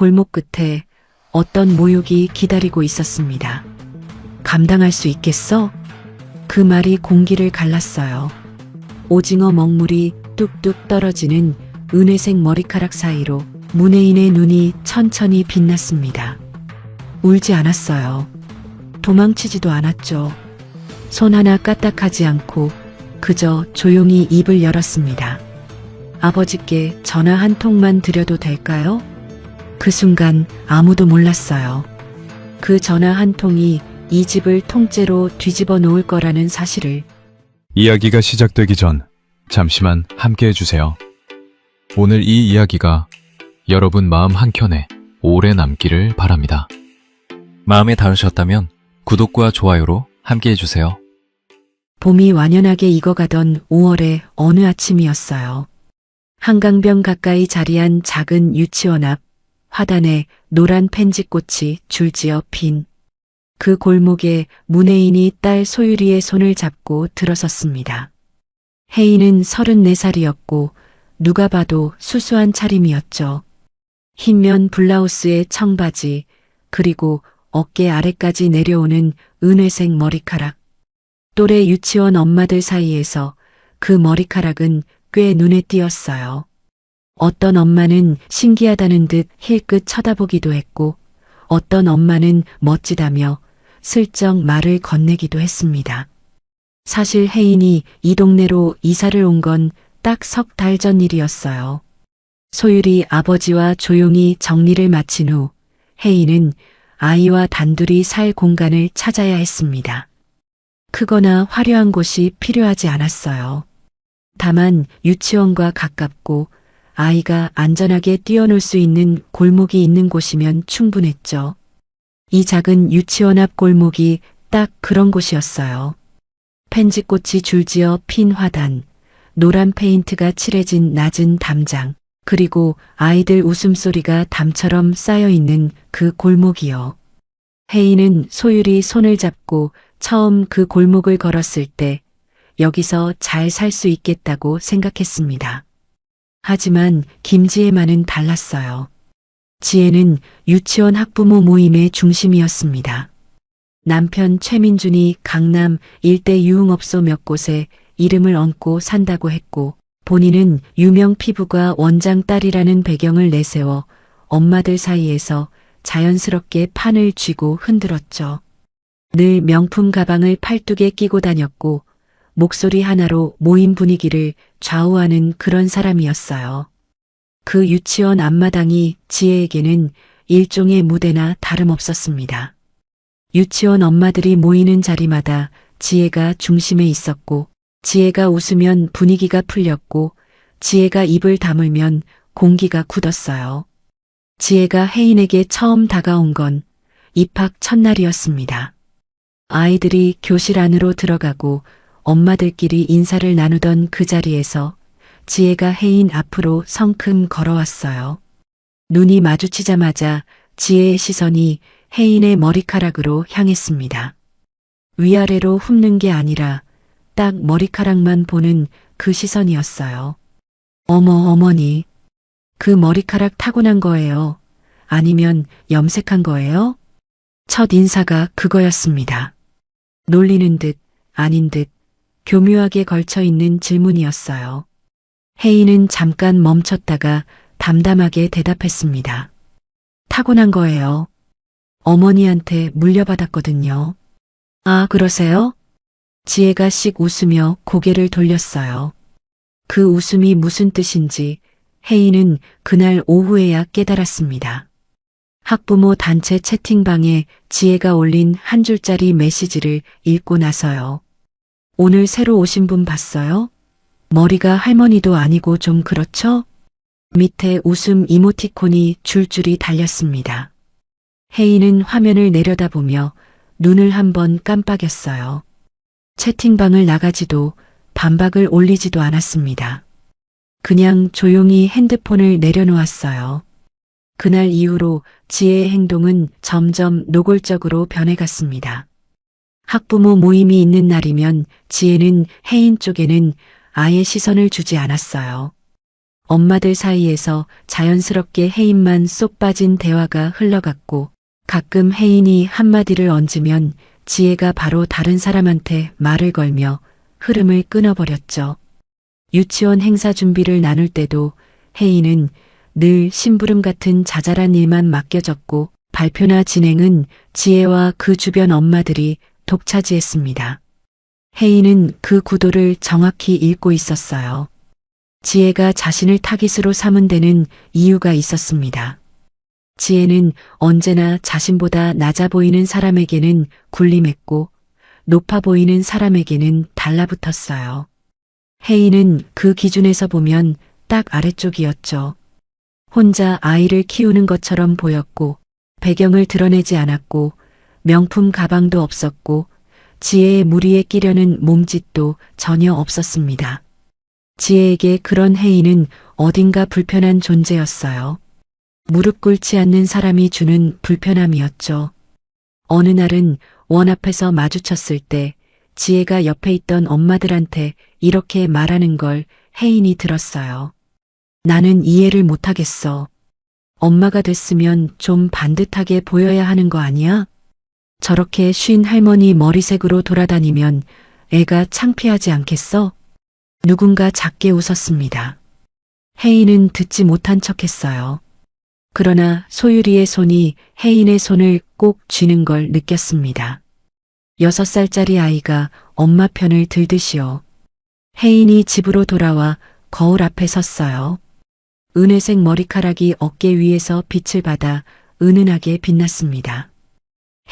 골목 끝에 어떤 모욕이 기다리고 있었습니다. 감당할 수 있겠어? 그 말이 공기를 갈랐어요. 오징어 먹물이 뚝뚝 떨어지는 은회색 머리카락 사이로 문혜인의 눈이 천천히 빛났습니다. 울지 않았어요. 도망치지도 않았죠. 손 하나 까딱하지 않고 그저 조용히 입을 열었습니다. 아버지께 전화 한 통만 드려도 될까요? 그 순간 아무도 몰랐어요. 그 전화 한 통이 이 집을 통째로 뒤집어 놓을 거라는 사실을. 이야기가 시작되기 전 잠시만 함께 해주세요. 오늘 이 이야기가 여러분 마음 한켠에 오래 남기를 바랍니다. 마음에 닿으셨다면 구독과 좋아요로 함께 해주세요. 봄이 완연하게 익어가던 5월의 어느 아침이었어요. 한강변 가까이 자리한 작은 유치원 앞 화단에 노란 펜지꽃이 줄지어 핀 그 골목에 문혜인이 딸 소유리의 손을 잡고 들어섰습니다. 혜인은 34살이었고 누가 봐도 수수한 차림이었죠. 흰면 블라우스에 청바지, 그리고 어깨 아래까지 내려오는 은회색 머리카락. 또래 유치원 엄마들 사이에서 그 머리카락은 꽤 눈에 띄었어요. 어떤 엄마는 신기하다는 듯 힐끗 쳐다보기도 했고, 어떤 엄마는 멋지다며 슬쩍 말을 건네기도 했습니다. 사실 혜인이 이 동네로 이사를 온 건 딱 석 달 전 일이었어요. 소율이 아버지와 조용히 정리를 마친 후 혜인은 아이와 단둘이 살 공간을 찾아야 했습니다. 크거나 화려한 곳이 필요하지 않았어요. 다만 유치원과 가깝고 아이가 안전하게 뛰어놀 수 있는 골목이 있는 곳이면 충분했죠. 이 작은 유치원 앞 골목이 딱 그런 곳이었어요. 펜지꽃이 줄지어 핀 화단, 노란 페인트가 칠해진 낮은 담장, 그리고 아이들 웃음소리가 담처럼 쌓여있는 그 골목이요. 혜인은 소율이 손을 잡고 처음 그 골목을 걸었을 때 여기서 잘 살 수 있겠다고 생각했습니다. 하지만 김지혜만은 달랐어요. 지혜는 유치원 학부모 모임의 중심이었습니다. 남편 최민준이 강남 일대 유흥업소 몇 곳에 이름을 얹고 산다고 했고, 본인은 유명 피부과 원장 딸이라는 배경을 내세워 엄마들 사이에서 자연스럽게 판을 쥐고 흔들었죠. 늘 명품 가방을 팔뚝에 끼고 다녔고 목소리 하나로 모임 분위기를 좌우하는 그런 사람이었어요. 그 유치원 앞마당이 지혜에게는 일종의 무대나 다름없었습니다. 유치원 엄마들이 모이는 자리마다 지혜가 중심에 있었고, 지혜가 웃으면 분위기가 풀렸고, 지혜가 입을 다물면 공기가 굳었어요. 지혜가 혜인에게 처음 다가온 건 입학 첫날이었습니다. 아이들이 교실 안으로 들어가고 엄마들끼리 인사를 나누던 그 자리에서 지혜가 혜인 앞으로 성큼 걸어왔어요. 눈이 마주치자마자 지혜의 시선이 혜인의 머리카락으로 향했습니다. 위아래로 훑는 게 아니라 딱 머리카락만 보는 그 시선이었어요. 어머, 어머니. 그 머리카락 타고난 거예요? 아니면 염색한 거예요? 첫 인사가 그거였습니다. 놀리는 듯 아닌 듯 교묘하게 걸쳐 있는 질문이었어요. 혜인은 잠깐 멈췄다가 담담하게 대답했습니다. 타고난 거예요. 어머니한테 물려받았거든요. 아, 그러세요? 지혜가 씩 웃으며 고개를 돌렸어요. 그 웃음이 무슨 뜻인지 혜인은 그날 오후에야 깨달았습니다. 학부모 단체 채팅방에 지혜가 올린 한 줄짜리 메시지를 읽고 나서요. 오늘 새로 오신 분 봤어요? 머리가 할머니도 아니고 좀 그렇죠? 밑에 웃음 이모티콘이 줄줄이 달렸습니다. 혜인은 화면을 내려다보며 눈을 한번 깜빡였어요. 채팅방을 나가지도 반박을 올리지도 않았습니다. 그냥 조용히 핸드폰을 내려놓았어요. 그날 이후로 지혜의 행동은 점점 노골적으로 변해갔습니다. 학부모 모임이 있는 날이면 지혜는 혜인 쪽에는 아예 시선을 주지 않았어요. 엄마들 사이에서 자연스럽게 혜인만 쏙 빠진 대화가 흘러갔고 가끔 혜인이 한마디를 얹으면 지혜가 바로 다른 사람한테 말을 걸며 흐름을 끊어버렸죠. 유치원 행사 준비를 나눌 때도 혜인은 늘 심부름 같은 자잘한 일만 맡겨졌고 발표나 진행은 지혜와 그 주변 엄마들이 독차지했습니다. 혜인은 그 구도를 정확히 읽고 있었어요. 지혜가 자신을 타깃으로 삼은 데는 이유가 있었습니다. 지혜는 언제나 자신보다 낮아 보이는 사람에게는 군림했고 높아 보이는 사람에게는 달라붙었어요. 혜인은 그 기준에서 보면 딱 아래쪽이었죠. 혼자 아이를 키우는 것처럼 보였고 배경을 드러내지 않았고 명품 가방도 없었고 지혜의 무리에 끼려는 몸짓도 전혀 없었습니다. 지혜에게 그런 혜인은 어딘가 불편한 존재였어요. 무릎 꿇지 않는 사람이 주는 불편함이었죠. 어느 날은 원 앞에서 마주쳤을 때 지혜가 옆에 있던 엄마들한테 이렇게 말하는 걸 혜인이 들었어요. 나는 이해를 못하겠어. 엄마가 됐으면 좀 반듯하게 보여야 하는 거 아니야? 저렇게 쉰 할머니 머리색으로 돌아다니면 애가 창피하지 않겠어? 누군가 작게 웃었습니다. 혜인은 듣지 못한 척했어요. 그러나 소유리의 손이 혜인의 손을 꼭 쥐는 걸 느꼈습니다. 6살짜리 아이가 엄마 편을 들듯이요. 혜인이 집으로 돌아와 거울 앞에 섰어요. 은회색 머리카락이 어깨 위에서 빛을 받아 은은하게 빛났습니다.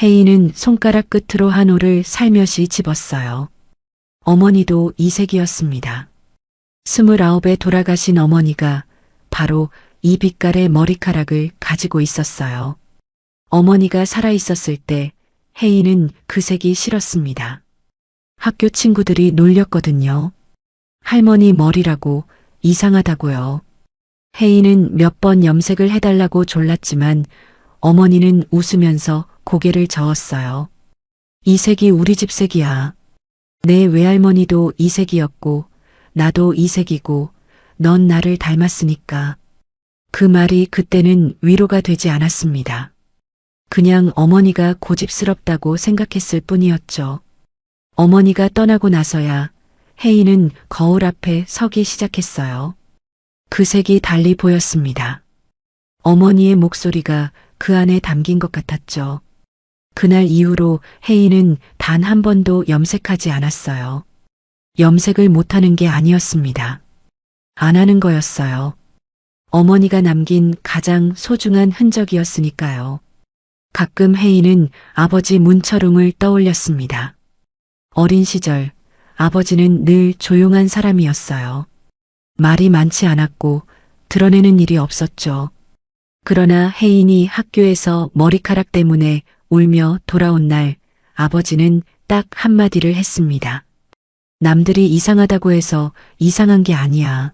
혜인은 손가락 끝으로 한 올을 살며시 집었어요. 어머니도 이색이었습니다. 29에 돌아가신 어머니가 바로 이 빛깔의 머리카락을 가지고 있었어요. 어머니가 살아있었을 때 혜인은 그 색이 싫었습니다. 학교 친구들이 놀렸거든요. 할머니 머리라고 이상하다고요. 혜인은 몇 번 염색을 해달라고 졸랐지만 어머니는 웃으면서 고개를 저었어요. 이 색이 우리 집 색이야. 내 외할머니도 이 색이었고 나도 이 색이고 넌 나를 닮았으니까. 그 말이 그때는 위로가 되지 않았습니다. 그냥 어머니가 고집스럽다고 생각했을 뿐이었죠. 어머니가 떠나고 나서야 혜인은 거울 앞에 서기 시작했어요. 그 색이 달리 보였습니다. 어머니의 목소리가 그 안에 담긴 것 같았죠. 그날 이후로 혜인은 단 한 번도 염색하지 않았어요. 염색을 못하는 게 아니었습니다. 안 하는 거였어요. 어머니가 남긴 가장 소중한 흔적이었으니까요. 가끔 혜인은 아버지 문철웅을 떠올렸습니다. 어린 시절 아버지는 늘 조용한 사람이었어요. 말이 많지 않았고 드러내는 일이 없었죠. 그러나 혜인이 학교에서 머리카락 때문에 울며 돌아온 날 아버지는 딱 한마디를 했습니다. 남들이 이상하다고 해서 이상한 게 아니야.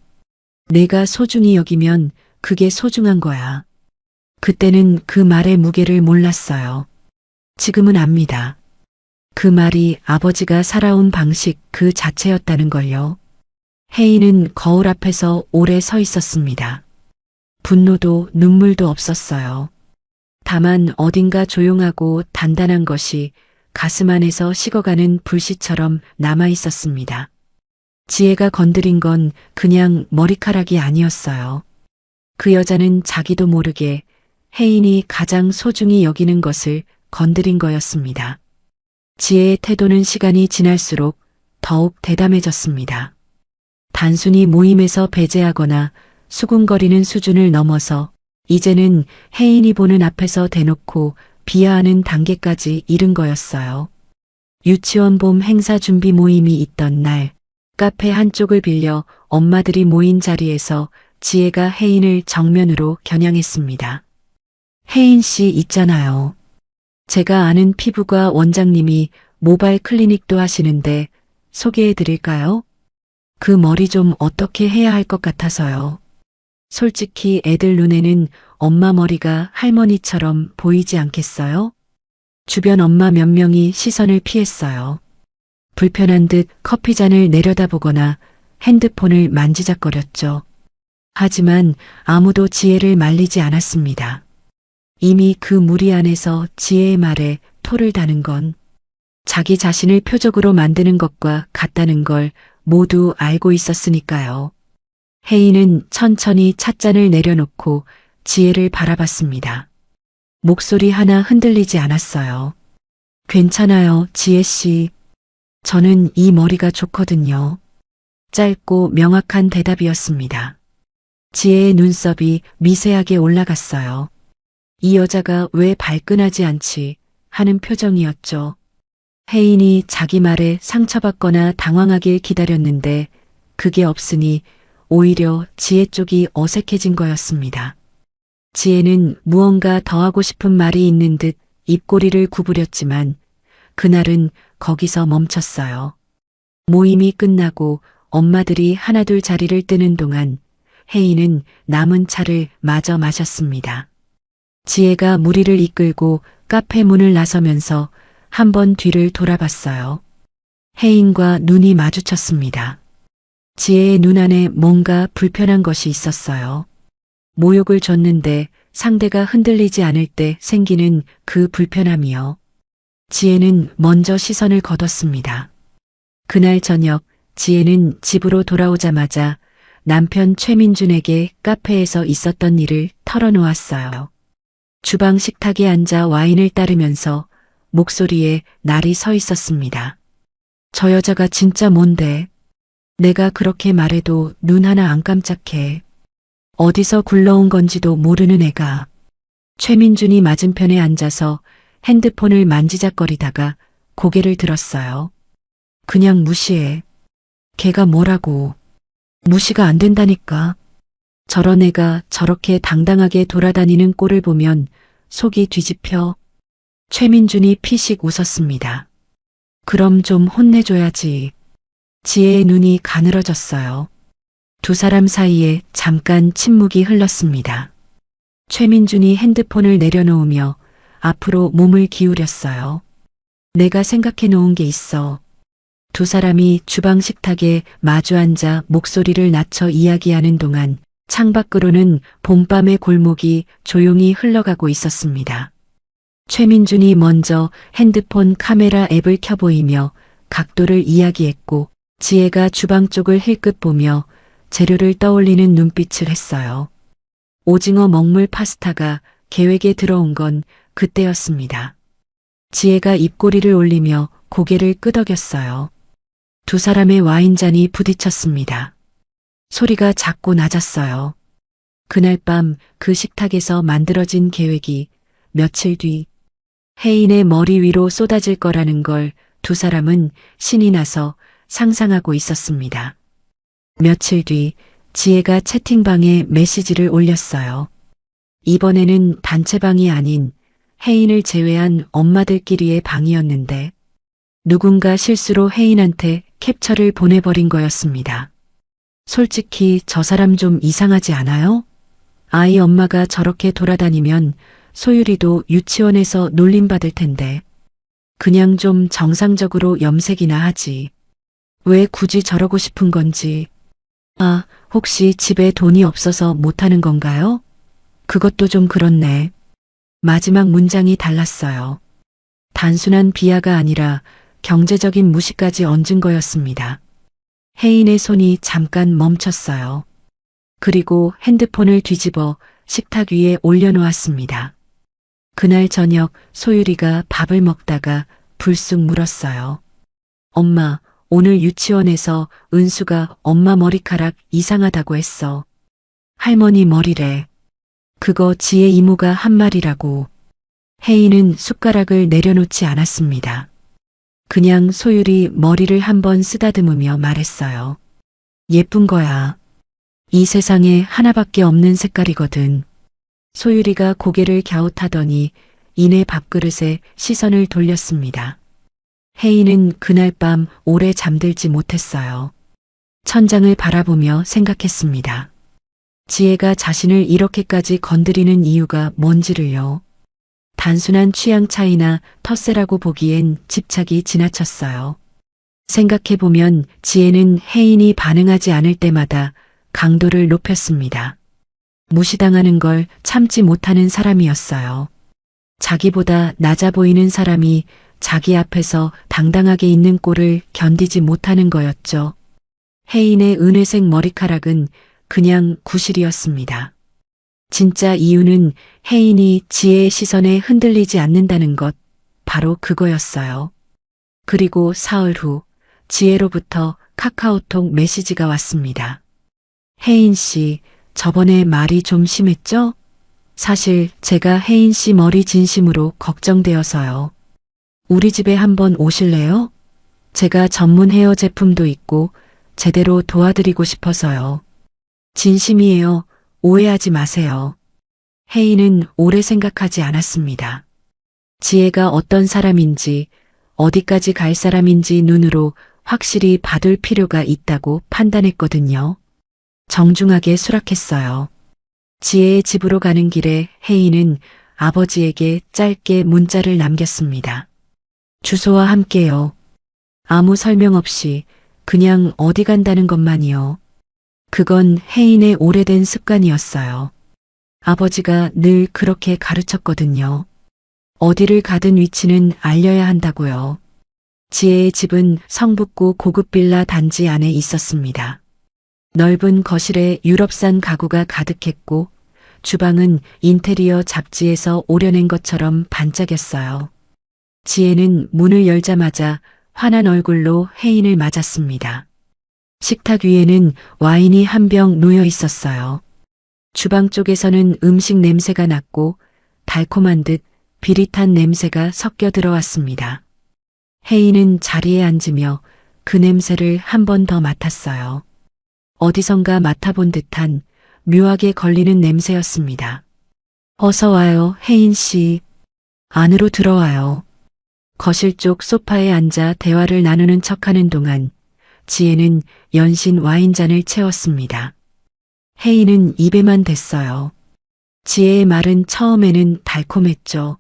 내가 소중히 여기면 그게 소중한 거야. 그때는 그 말의 무게를 몰랐어요. 지금은 압니다. 그 말이 아버지가 살아온 방식 그 자체였다는 걸요. 혜인은 거울 앞에서 오래 서 있었습니다. 분노도 눈물도 없었어요. 다만 어딘가 조용하고 단단한 것이 가슴 안에서 식어가는 불씨처럼 남아 있었습니다. 지혜가 건드린 건 그냥 머리카락이 아니었어요. 그 여자는 자기도 모르게 혜인이 가장 소중히 여기는 것을 건드린 거였습니다. 지혜의 태도는 시간이 지날수록 더욱 대담해졌습니다. 단순히 모임에서 배제하거나 수군거리는 수준을 넘어서 이제는 혜인이 보는 앞에서 대놓고 비하하는 단계까지 이른 거였어요. 유치원 봄 행사 준비 모임이 있던 날 카페 한쪽을 빌려 엄마들이 모인 자리에서 지혜가 혜인을 정면으로 겨냥했습니다. 혜인 씨 있잖아요. 제가 아는 피부과 원장님이 모발 클리닉도 하시는데 소개해 드릴까요? 그 머리 좀 어떻게 해야 할 것 같아서요. 솔직히 애들 눈에는 엄마 머리가 할머니처럼 보이지 않겠어요? 주변 엄마 몇 명이 시선을 피했어요. 불편한 듯 커피잔을 내려다보거나 핸드폰을 만지작거렸죠. 하지만 아무도 지혜를 말리지 않았습니다. 이미 그 무리 안에서 지혜의 말에 토를 다는 건 자기 자신을 표적으로 만드는 것과 같다는 걸 모두 알고 있었으니까요. 혜인은 천천히 찻잔을 내려놓고 지혜를 바라봤습니다. 목소리 하나 흔들리지 않았어요. 괜찮아요, 지혜 씨. 저는 이 머리가 좋거든요. 짧고 명확한 대답이었습니다. 지혜의 눈썹이 미세하게 올라갔어요. 이 여자가 왜 발끈하지 않지 하는 표정이었죠. 혜인이 자기 말에 상처받거나 당황하길 기다렸는데 그게 없으니 오히려 지혜 쪽이 어색해진 거였습니다. 지혜는 무언가 더 하고 싶은 말이 있는 듯 입꼬리를 구부렸지만 그날은 거기서 멈췄어요. 모임이 끝나고 엄마들이 하나둘 자리를 뜨는 동안 혜인은 남은 차를 마저 마셨습니다. 지혜가 무리를 이끌고 카페 문을 나서면서 한 번 뒤를 돌아봤어요. 혜인과 눈이 마주쳤습니다. 지혜의 눈 안에 뭔가 불편한 것이 있었어요. 모욕을 줬는데 상대가 흔들리지 않을 때 생기는 그 불편함이요. 지혜는 먼저 시선을 거뒀습니다. 그날 저녁 지혜는 집으로 돌아오자마자 남편 최민준에게 카페에서 있었던 일을 털어놓았어요. 주방 식탁에 앉아 와인을 따르면서 목소리에 날이 서 있었습니다. 저 여자가 진짜 뭔데? 내가 그렇게 말해도 눈 하나 안 깜짝해. 어디서 굴러온 건지도 모르는 애가. 최민준이 맞은편에 앉아서 핸드폰을 만지작거리다가 고개를 들었어요. 그냥 무시해. 걔가 뭐라고. 무시가 안 된다니까. 저런 애가 저렇게 당당하게 돌아다니는 꼴을 보면 속이 뒤집혀. 최민준이 피식 웃었습니다. 그럼 좀 혼내줘야지. 지혜의 눈이 가늘어졌어요. 두 사람 사이에 잠깐 침묵이 흘렀습니다. 최민준이 핸드폰을 내려놓으며 앞으로 몸을 기울였어요. 내가 생각해 놓은 게 있어. 두 사람이 주방 식탁에 마주 앉아 목소리를 낮춰 이야기하는 동안 창밖으로는 봄밤의 골목이 조용히 흘러가고 있었습니다. 최민준이 먼저 핸드폰 카메라 앱을 켜보이며 각도를 이야기했고 지혜가 주방 쪽을 힐끗 보며 재료를 떠올리는 눈빛을 했어요. 오징어 먹물 파스타가 계획에 들어온 건 그때였습니다. 지혜가 입꼬리를 올리며 고개를 끄덕였어요. 두 사람의 와인잔이 부딪혔습니다. 소리가 작고 낮았어요. 그날 밤 그 식탁에서 만들어진 계획이 며칠 뒤 혜인의 머리 위로 쏟아질 거라는 걸 두 사람은 신이 나서 상상하고 있었습니다. 며칠 뒤 지혜가 채팅방에 메시지를 올렸어요. 이번에는 단체방이 아닌 혜인을 제외한 엄마들끼리의 방이었는데 누군가 실수로 혜인한테 캡처를 보내버린 거였습니다. 솔직히 저 사람 좀 이상하지 않아요? 아이 엄마가 저렇게 돌아다니면 소율이도 유치원에서 놀림받을 텐데 그냥 좀 정상적으로 염색이나 하지. 왜 굳이 저러고 싶은 건지. 아, 혹시 집에 돈이 없어서 못하는 건가요? 그것도 좀 그렇네. 마지막 문장이 달랐어요. 단순한 비하가 아니라 경제적인 무시까지 얹은 거였습니다. 혜인의 손이 잠깐 멈췄어요. 그리고 핸드폰을 뒤집어 식탁 위에 올려놓았습니다. 그날 저녁 소율이가 밥을 먹다가 불쑥 물었어요. 엄마, 오늘 유치원에서 은수가 엄마 머리카락 이상하다고 했어. 할머니 머리래. 그거 지혜 이모가 한 말이라고. 혜인은 숟가락을 내려놓지 않았습니다. 그냥 소율이 머리를 한번 쓰다듬으며 말했어요. 예쁜 거야. 이 세상에 하나밖에 없는 색깔이거든. 소율이가 고개를 갸웃하더니 이내 밥그릇에 시선을 돌렸습니다. 혜인은 그날 밤 오래 잠들지 못했어요. 천장을 바라보며 생각했습니다. 지혜가 자신을 이렇게까지 건드리는 이유가 뭔지를요. 단순한 취향 차이나 텃세라고 보기엔 집착이 지나쳤어요. 생각해보면 지혜는 혜인이 반응하지 않을 때마다 강도를 높였습니다. 무시당하는 걸 참지 못하는 사람이었어요. 자기보다 낮아 보이는 사람이 자기 앞에서 당당하게 있는 꼴을 견디지 못하는 거였죠. 혜인의 은회색 머리카락은 그냥 구실이었습니다. 진짜 이유는 혜인이 지혜의 시선에 흔들리지 않는다는 것, 바로 그거였어요. 그리고 사흘 후 지혜로부터 카카오톡 메시지가 왔습니다. 혜인 씨, 저번에 말이 좀 심했죠? 사실 제가 혜인 씨 머리 진심으로 걱정되어서요. 우리 집에 한번 오실래요? 제가 전문 헤어 제품도 있고 제대로 도와드리고 싶어서요. 진심이에요. 오해하지 마세요. 혜인은 오래 생각하지 않았습니다. 지혜가 어떤 사람인지, 어디까지 갈 사람인지 눈으로 확실히 봐둘 필요가 있다고 판단했거든요. 정중하게 수락했어요. 지혜의 집으로 가는 길에 혜인은 아버지에게 짧게 문자를 남겼습니다. 주소와 함께요. 아무 설명 없이 그냥 어디 간다는 것만이요. 그건 혜인의 오래된 습관이었어요. 아버지가 늘 그렇게 가르쳤거든요. 어디를 가든 위치는 알려야 한다고요. 지혜의 집은 성북구 고급 빌라 단지 안에 있었습니다. 넓은 거실에 유럽산 가구가 가득했고 주방은 인테리어 잡지에서 오려낸 것처럼 반짝였어요. 지혜는 문을 열자마자 환한 얼굴로 혜인을 맞았습니다. 식탁 위에는 와인이 한 병 놓여 있었어요. 주방 쪽에서는 음식 냄새가 났고 달콤한 듯 비릿한 냄새가 섞여 들어왔습니다. 혜인은 자리에 앉으며 그 냄새를 한 번 더 맡았어요. 어디선가 맡아본 듯한 묘하게 걸리는 냄새였습니다. 어서 와요, 혜인 씨. 안으로 들어와요. 거실 쪽 소파에 앉아 대화를 나누는 척하는 동안 지혜는 연신 와인잔을 채웠습니다. 혜인은 입에만 댔어요. 지혜의 말은 처음에는 달콤했죠.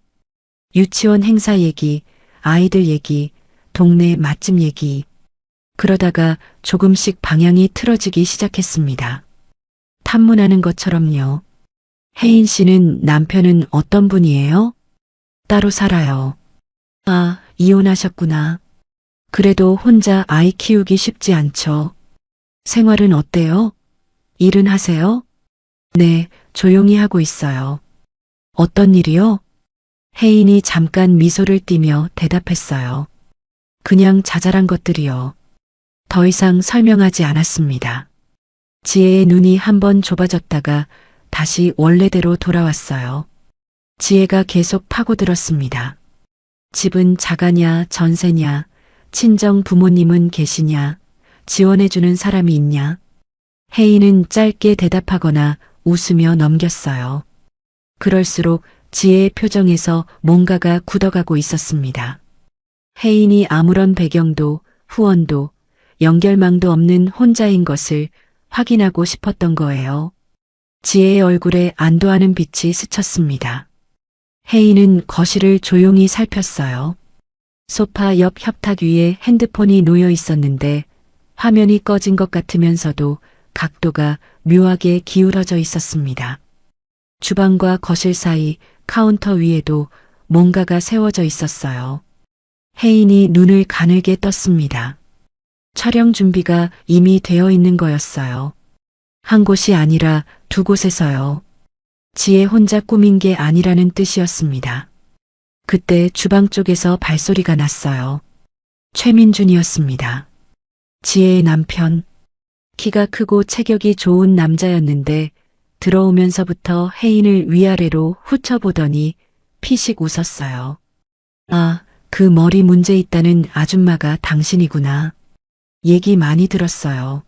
유치원 행사 얘기, 아이들 얘기, 동네 맛집 얘기. 그러다가 조금씩 방향이 틀어지기 시작했습니다. 탐문하는 것처럼요. 혜인 씨는 남편은 어떤 분이에요? 따로 살아요. 아, 이혼하셨구나. 그래도 혼자 아이 키우기 쉽지 않죠. 생활은 어때요? 일은 하세요? 네, 조용히 하고 있어요. 어떤 일이요? 혜인이 잠깐 미소를 띠며 대답했어요. 그냥 자잘한 것들이요. 더 이상 설명하지 않았습니다. 지혜의 눈이 한번 좁아졌다가 다시 원래대로 돌아왔어요. 지혜가 계속 파고들었습니다. 집은 자가냐, 전세냐, 친정 부모님은 계시냐, 지원해주는 사람이 있냐. 혜인은 짧게 대답하거나 웃으며 넘겼어요. 그럴수록 지혜의 표정에서 뭔가가 굳어가고 있었습니다. 혜인이 아무런 배경도 후원도 연결망도 없는 혼자인 것을 확인하고 싶었던 거예요. 지혜의 얼굴에 안도하는 빛이 스쳤습니다. 혜인은 거실을 조용히 살폈어요. 소파 옆 협탁 위에 핸드폰이 놓여 있었는데 화면이 꺼진 것 같으면서도 각도가 묘하게 기울어져 있었습니다. 주방과 거실 사이 카운터 위에도 뭔가가 세워져 있었어요. 혜인이 눈을 가늘게 떴습니다. 촬영 준비가 이미 되어 있는 거였어요. 한 곳이 아니라 두 곳에서요. 지혜 혼자 꾸민 게 아니라는 뜻이었습니다. 그때 주방 쪽에서 발소리가 났어요. 최민준이었습니다. 지혜의 남편. 키가 크고 체격이 좋은 남자였는데 들어오면서부터 혜인을 위아래로 훑어보더니 피식 웃었어요. 아, 그 머리 문제 있다는 아줌마가 당신이구나. 얘기 많이 들었어요.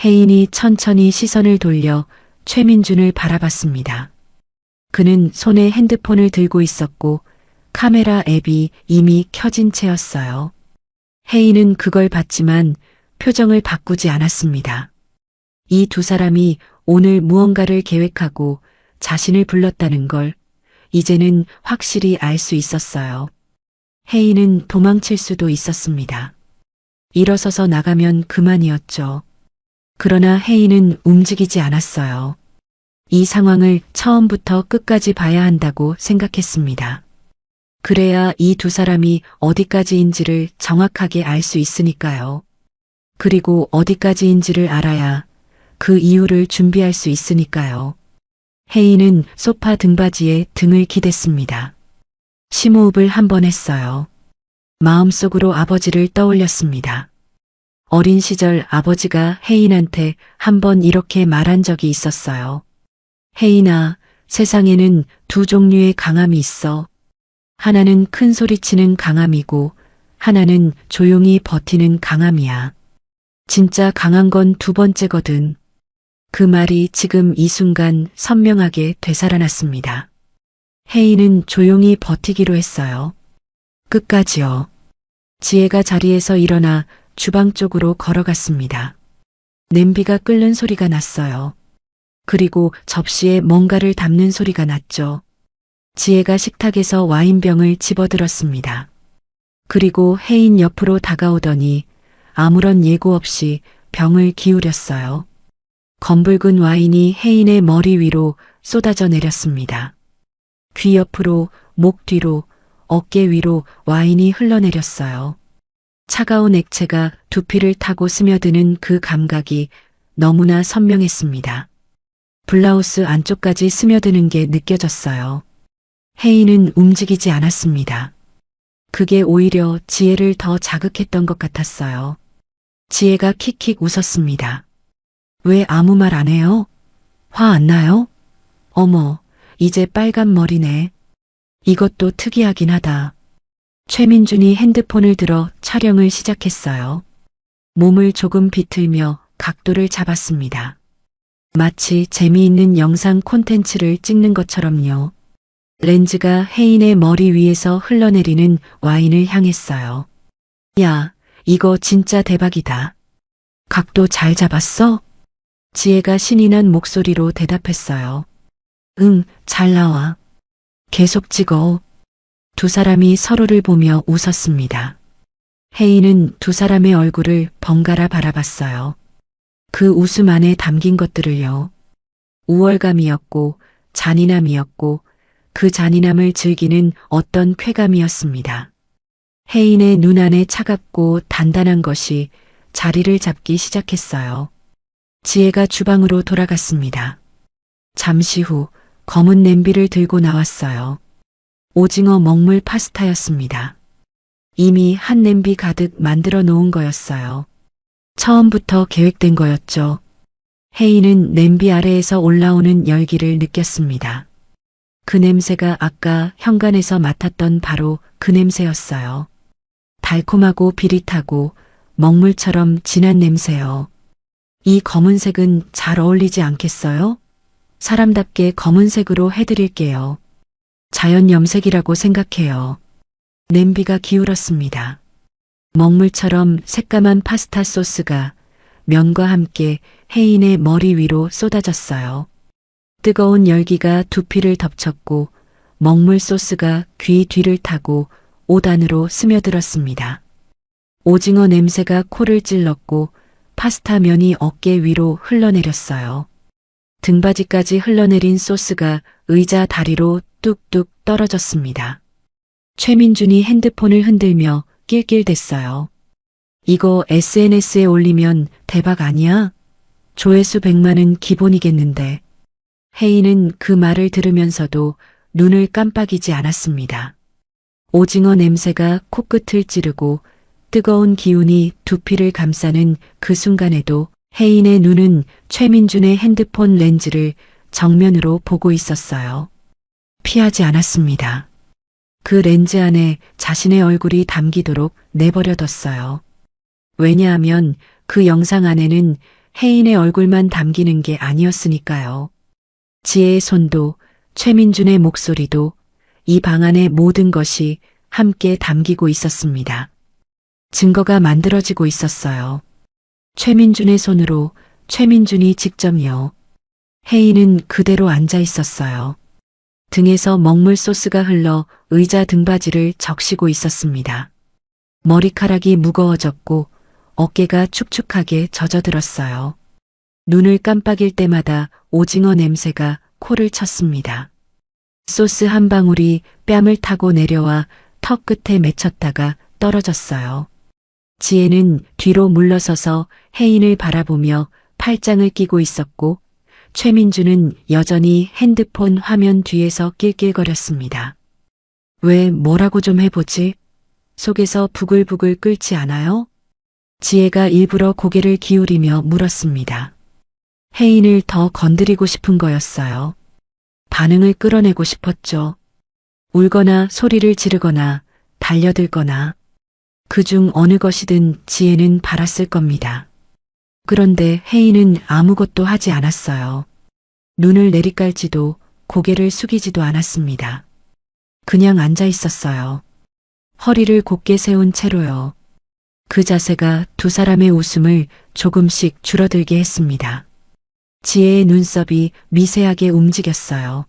혜인이 천천히 시선을 돌려 최민준을 바라봤습니다. 그는 손에 핸드폰을 들고 있었고 카메라 앱이 이미 켜진 채였어요. 혜인은 그걸 봤지만 표정을 바꾸지 않았습니다. 이 두 사람이 오늘 무언가를 계획하고 자신을 불렀다는 걸 이제는 확실히 알 수 있었어요. 혜인은 도망칠 수도 있었습니다. 일어서서 나가면 그만이었죠. 그러나 혜인은 움직이지 않았어요. 이 상황을 처음부터 끝까지 봐야 한다고 생각했습니다. 그래야 이 두 사람이 어디까지인지를 정확하게 알 수 있으니까요. 그리고 어디까지인지를 알아야 그 이유를 준비할 수 있으니까요. 혜인은 소파 등받이에 등을 기댔습니다. 심호흡을 한 번 했어요. 마음속으로 아버지를 떠올렸습니다. 어린 시절 아버지가 혜인한테 한 번 이렇게 말한 적이 있었어요. 혜인아, 세상에는 두 종류의 강함이 있어. 하나는 큰 소리치는 강함이고 하나는 조용히 버티는 강함이야. 진짜 강한 건 두 번째거든. 그 말이 지금 이 순간 선명하게 되살아났습니다. 혜인은 조용히 버티기로 했어요. 끝까지요. 지혜가 자리에서 일어나 주방 쪽으로 걸어갔습니다. 냄비가 끓는 소리가 났어요. 그리고 접시에 뭔가를 담는 소리가 났죠. 지혜가 식탁에서 와인병을 집어들었습니다. 그리고 혜인 옆으로 다가오더니 아무런 예고 없이 병을 기울였어요. 검붉은 와인이 혜인의 머리 위로 쏟아져 내렸습니다. 귀 옆으로, 목 뒤로, 어깨 위로 와인이 흘러내렸어요. 차가운 액체가 두피를 타고 스며드는 그 감각이 너무나 선명했습니다. 블라우스 안쪽까지 스며드는 게 느껴졌어요. 혜인은 움직이지 않았습니다. 그게 오히려 지혜를 더 자극했던 것 같았어요. 지혜가 킥킥 웃었습니다. 왜 아무 말 안 해요? 화 안 나요? 어머, 이제 빨간 머리네. 이것도 특이하긴 하다. 최민준이 핸드폰을 들어 촬영을 시작했어요. 몸을 조금 비틀며 각도를 잡았습니다. 마치 재미있는 영상 콘텐츠를 찍는 것처럼요. 렌즈가 혜인의 머리 위에서 흘러내리는 와인을 향했어요. 야, 이거 진짜 대박이다. 각도 잘 잡았어? 지혜가 신이 난 목소리로 대답했어요. 응, 잘 나와. 계속 찍어. 두 사람이 서로를 보며 웃었습니다. 혜인은 두 사람의 얼굴을 번갈아 바라봤어요. 그 웃음 안에 담긴 것들을요. 우월감이었고 잔인함이었고 그 잔인함을 즐기는 어떤 쾌감이었습니다. 혜인의 눈 안에 차갑고 단단한 것이 자리를 잡기 시작했어요. 지혜가 주방으로 돌아갔습니다. 잠시 후 검은 냄비를 들고 나왔어요. 오징어 먹물 파스타였습니다. 이미 한 냄비 가득 만들어 놓은 거였어요. 처음부터 계획된 거였죠. 혜인은 냄비 아래에서 올라오는 열기를 느꼈습니다. 그 냄새가 아까 현관에서 맡았던 바로 그 냄새였어요. 달콤하고 비릿하고 먹물처럼 진한 냄새요. 이 검은색은 잘 어울리지 않겠어요? 사람답게 검은색으로 해드릴게요. 자연 염색이라고 생각해요. 냄비가 기울었습니다. 먹물처럼 새까만 파스타 소스가 면과 함께 혜인의 머리 위로 쏟아졌어요. 뜨거운 열기가 두피를 덮쳤고 먹물 소스가 귀 뒤를 타고 옷 안으로 스며들었습니다. 오징어 냄새가 코를 찔렀고 파스타 면이 어깨 위로 흘러내렸어요. 등받이까지 흘러내린 소스가 의자 다리로 뚝뚝 떨어졌습니다. 최민준이 핸드폰을 흔들며 낄낄댔어요. 이거 SNS에 올리면 대박 아니야? 조회수 100만은 기본이겠는데. 혜인은 그 말을 들으면서도 눈을 깜빡이지 않았습니다. 오징어 냄새가 코끝을 찌르고 뜨거운 기운이 두피를 감싸는 그 순간에도 혜인의 눈은 최민준의 핸드폰 렌즈를 정면으로 보고 있었어요. 피하지 않았습니다. 그 렌즈 안에 자신의 얼굴이 담기도록 내버려뒀어요. 왜냐하면 그 영상 안에는 혜인의 얼굴만 담기는 게 아니었으니까요. 지혜의 손도 최민준의 목소리도 이 방 안의 모든 것이 함께 담기고 있었습니다. 증거가 만들어지고 있었어요. 최민준의 손으로 최민준이 직접요. 혜인은 그대로 앉아 있었어요. 등에서 먹물 소스가 흘러 의자 등받이를 적시고 있었습니다. 머리카락이 무거워졌고 어깨가 축축하게 젖어들었어요. 눈을 깜빡일 때마다 오징어 냄새가 코를 쳤습니다. 소스 한 방울이 뺨을 타고 내려와 턱 끝에 맺혔다가 떨어졌어요. 지혜는 뒤로 물러서서 혜인을 바라보며 팔짱을 끼고 있었고 최민주는 여전히 핸드폰 화면 뒤에서 낄낄거렸습니다. 왜 뭐라고 좀 해보지? 속에서 부글부글 끓지 않아요? 지혜가 일부러 고개를 기울이며 물었습니다. 혜인을 더 건드리고 싶은 거였어요. 반응을 끌어내고 싶었죠. 울거나 소리를 지르거나 달려들거나 그중 어느 것이든 지혜는 바랐을 겁니다. 그런데 혜인은 아무것도 하지 않았어요. 눈을 내리깔지도 고개를 숙이지도 않았습니다. 그냥 앉아 있었어요. 허리를 곧게 세운 채로요. 그 자세가 두 사람의 웃음을 조금씩 줄어들게 했습니다. 지혜의 눈썹이 미세하게 움직였어요.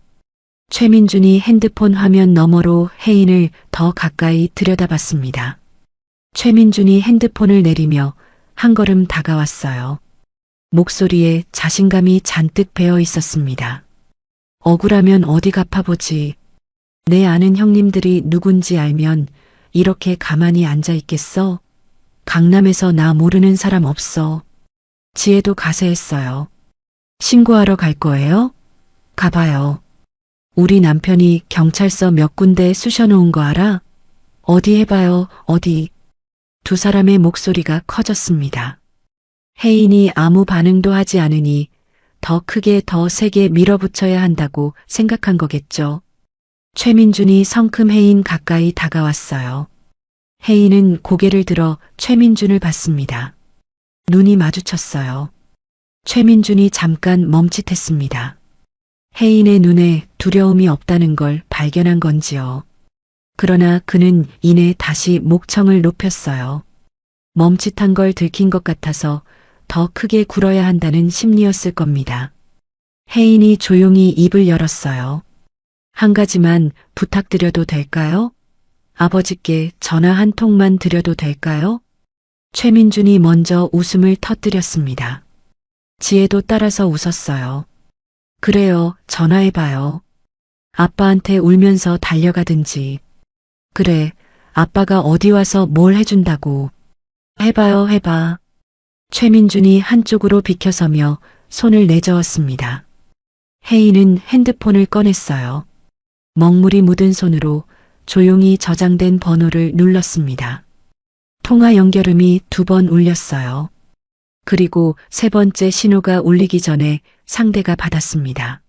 최민준이 핸드폰 화면 너머로 혜인을 더 가까이 들여다봤습니다. 최민준이 핸드폰을 내리며 한 걸음 다가왔어요. 목소리에 자신감이 잔뜩 배어 있었습니다. 억울하면 어디 갚아보지. 내 아는 형님들이 누군지 알면 이렇게 가만히 앉아 있겠어? 강남에서 나 모르는 사람 없어. 지혜도 가세했어요. 신고하러 갈 거예요? 가봐요. 우리 남편이 경찰서 몇 군데 쑤셔놓은 거 알아? 어디 해봐요, 어디. 두 사람의 목소리가 커졌습니다. 혜인이 아무 반응도 하지 않으니 더 크게 더 세게 밀어붙여야 한다고 생각한 거겠죠. 최민준이 성큼 혜인 가까이 다가왔어요. 혜인은 고개를 들어 최민준을 봤습니다. 눈이 마주쳤어요. 최민준이 잠깐 멈칫했습니다. 혜인의 눈에 두려움이 없다는 걸 발견한 건지요. 그러나 그는 이내 다시 목청을 높였어요. 멈칫한 걸 들킨 것 같아서 더 크게 굴어야 한다는 심리였을 겁니다. 혜인이 조용히 입을 열었어요. 한 가지만 부탁드려도 될까요? 아버지께 전화 한 통만 드려도 될까요? 최민준이 먼저 웃음을 터뜨렸습니다. 지혜도 따라서 웃었어요. 그래요, 전화해봐요. 아빠한테 울면서 달려가든지. 그래, 아빠가 어디 와서 뭘 해준다고. 해봐요, 해봐. 최민준이 한쪽으로 비켜서며 손을 내저었습니다. 혜인은 핸드폰을 꺼냈어요. 먹물이 묻은 손으로 조용히 저장된 번호를 눌렀습니다. 통화 연결음이 2번 울렸어요. 그리고 세 번째 신호가 울리기 전에 상대가 받았습니다.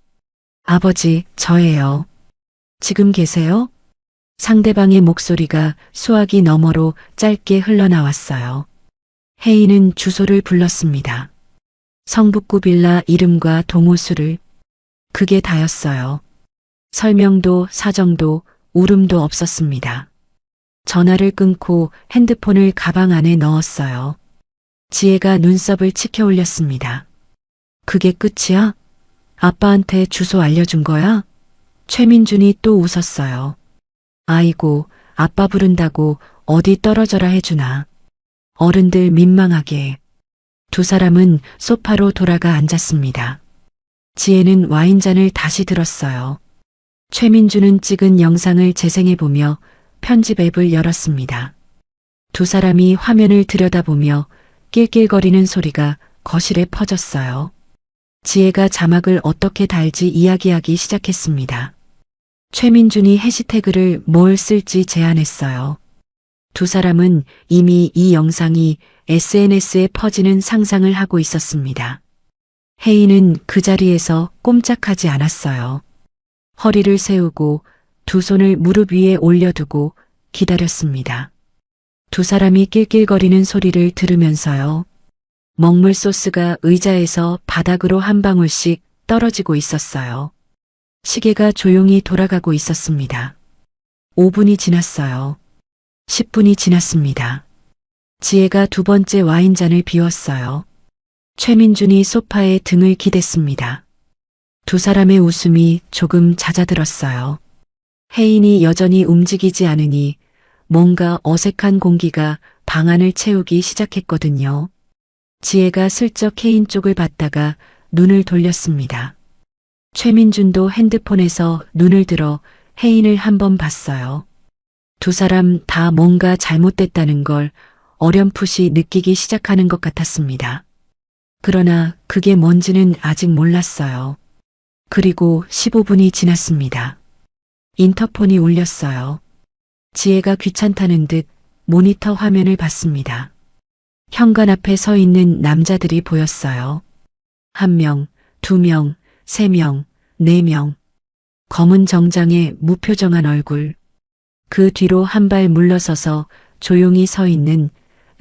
아버지, 저예요. 지금 계세요? 상대방의 목소리가 수화기 너머로 짧게 흘러나왔어요. 혜인은 주소를 불렀습니다. 성북구 빌라 이름과 동호수를. 그게 다였어요. 설명도 사정도 울음도 없었습니다. 전화를 끊고 핸드폰을 가방 안에 넣었어요. 지혜가 눈썹을 치켜 올렸습니다. 그게 끝이야? 아빠한테 주소 알려준 거야? 최민준이 또 웃었어요. 아이고, 아빠 부른다고 어디 떨어져라 해주나. 어른들 민망하게. 두 사람은 소파로 돌아가 앉았습니다. 지혜는 와인잔을 다시 들었어요. 최민준은 찍은 영상을 재생해보며 편집 앱을 열었습니다. 두 사람이 화면을 들여다보며 낄낄거리는 소리가 거실에 퍼졌어요. 지혜가 자막을 어떻게 달지 이야기하기 시작했습니다. 최민준이 해시태그를 뭘 쓸지 제안했어요. 두 사람은 이미 이 영상이 SNS에 퍼지는 상상을 하고 있었습니다. 혜인은 그 자리에서 꼼짝하지 않았어요. 허리를 세우고 두 손을 무릎 위에 올려두고 기다렸습니다. 두 사람이 낄낄거리는 소리를 들으면서요. 먹물 소스가 의자에서 바닥으로 한 방울씩 떨어지고 있었어요. 시계가 조용히 돌아가고 있었습니다. 5분이 지났어요. 10분이 지났습니다. 지혜가 두 번째 와인잔을 비웠어요. 최민준이 소파에 등을 기댔습니다. 두 사람의 웃음이 조금 잦아들었어요. 혜인이 여전히 움직이지 않으니 뭔가 어색한 공기가 방 안을 채우기 시작했거든요. 지혜가 슬쩍 혜인 쪽을 봤다가 눈을 돌렸습니다. 최민준도 핸드폰에서 눈을 들어 혜인을 한번 봤어요. 두 사람 다 뭔가 잘못됐다는 걸 어렴풋이 느끼기 시작하는 것 같았습니다. 그러나 그게 뭔지는 아직 몰랐어요. 그리고 15분이 지났습니다. 인터폰이 울렸어요. 지혜가 귀찮다는 듯 모니터 화면을 봤습니다. 현관 앞에 서 있는 남자들이 보였어요. 1명, 2명, 3명, 4명. 검은 정장에 무표정한 얼굴. 그 뒤로 한 발 물러서서 조용히 서 있는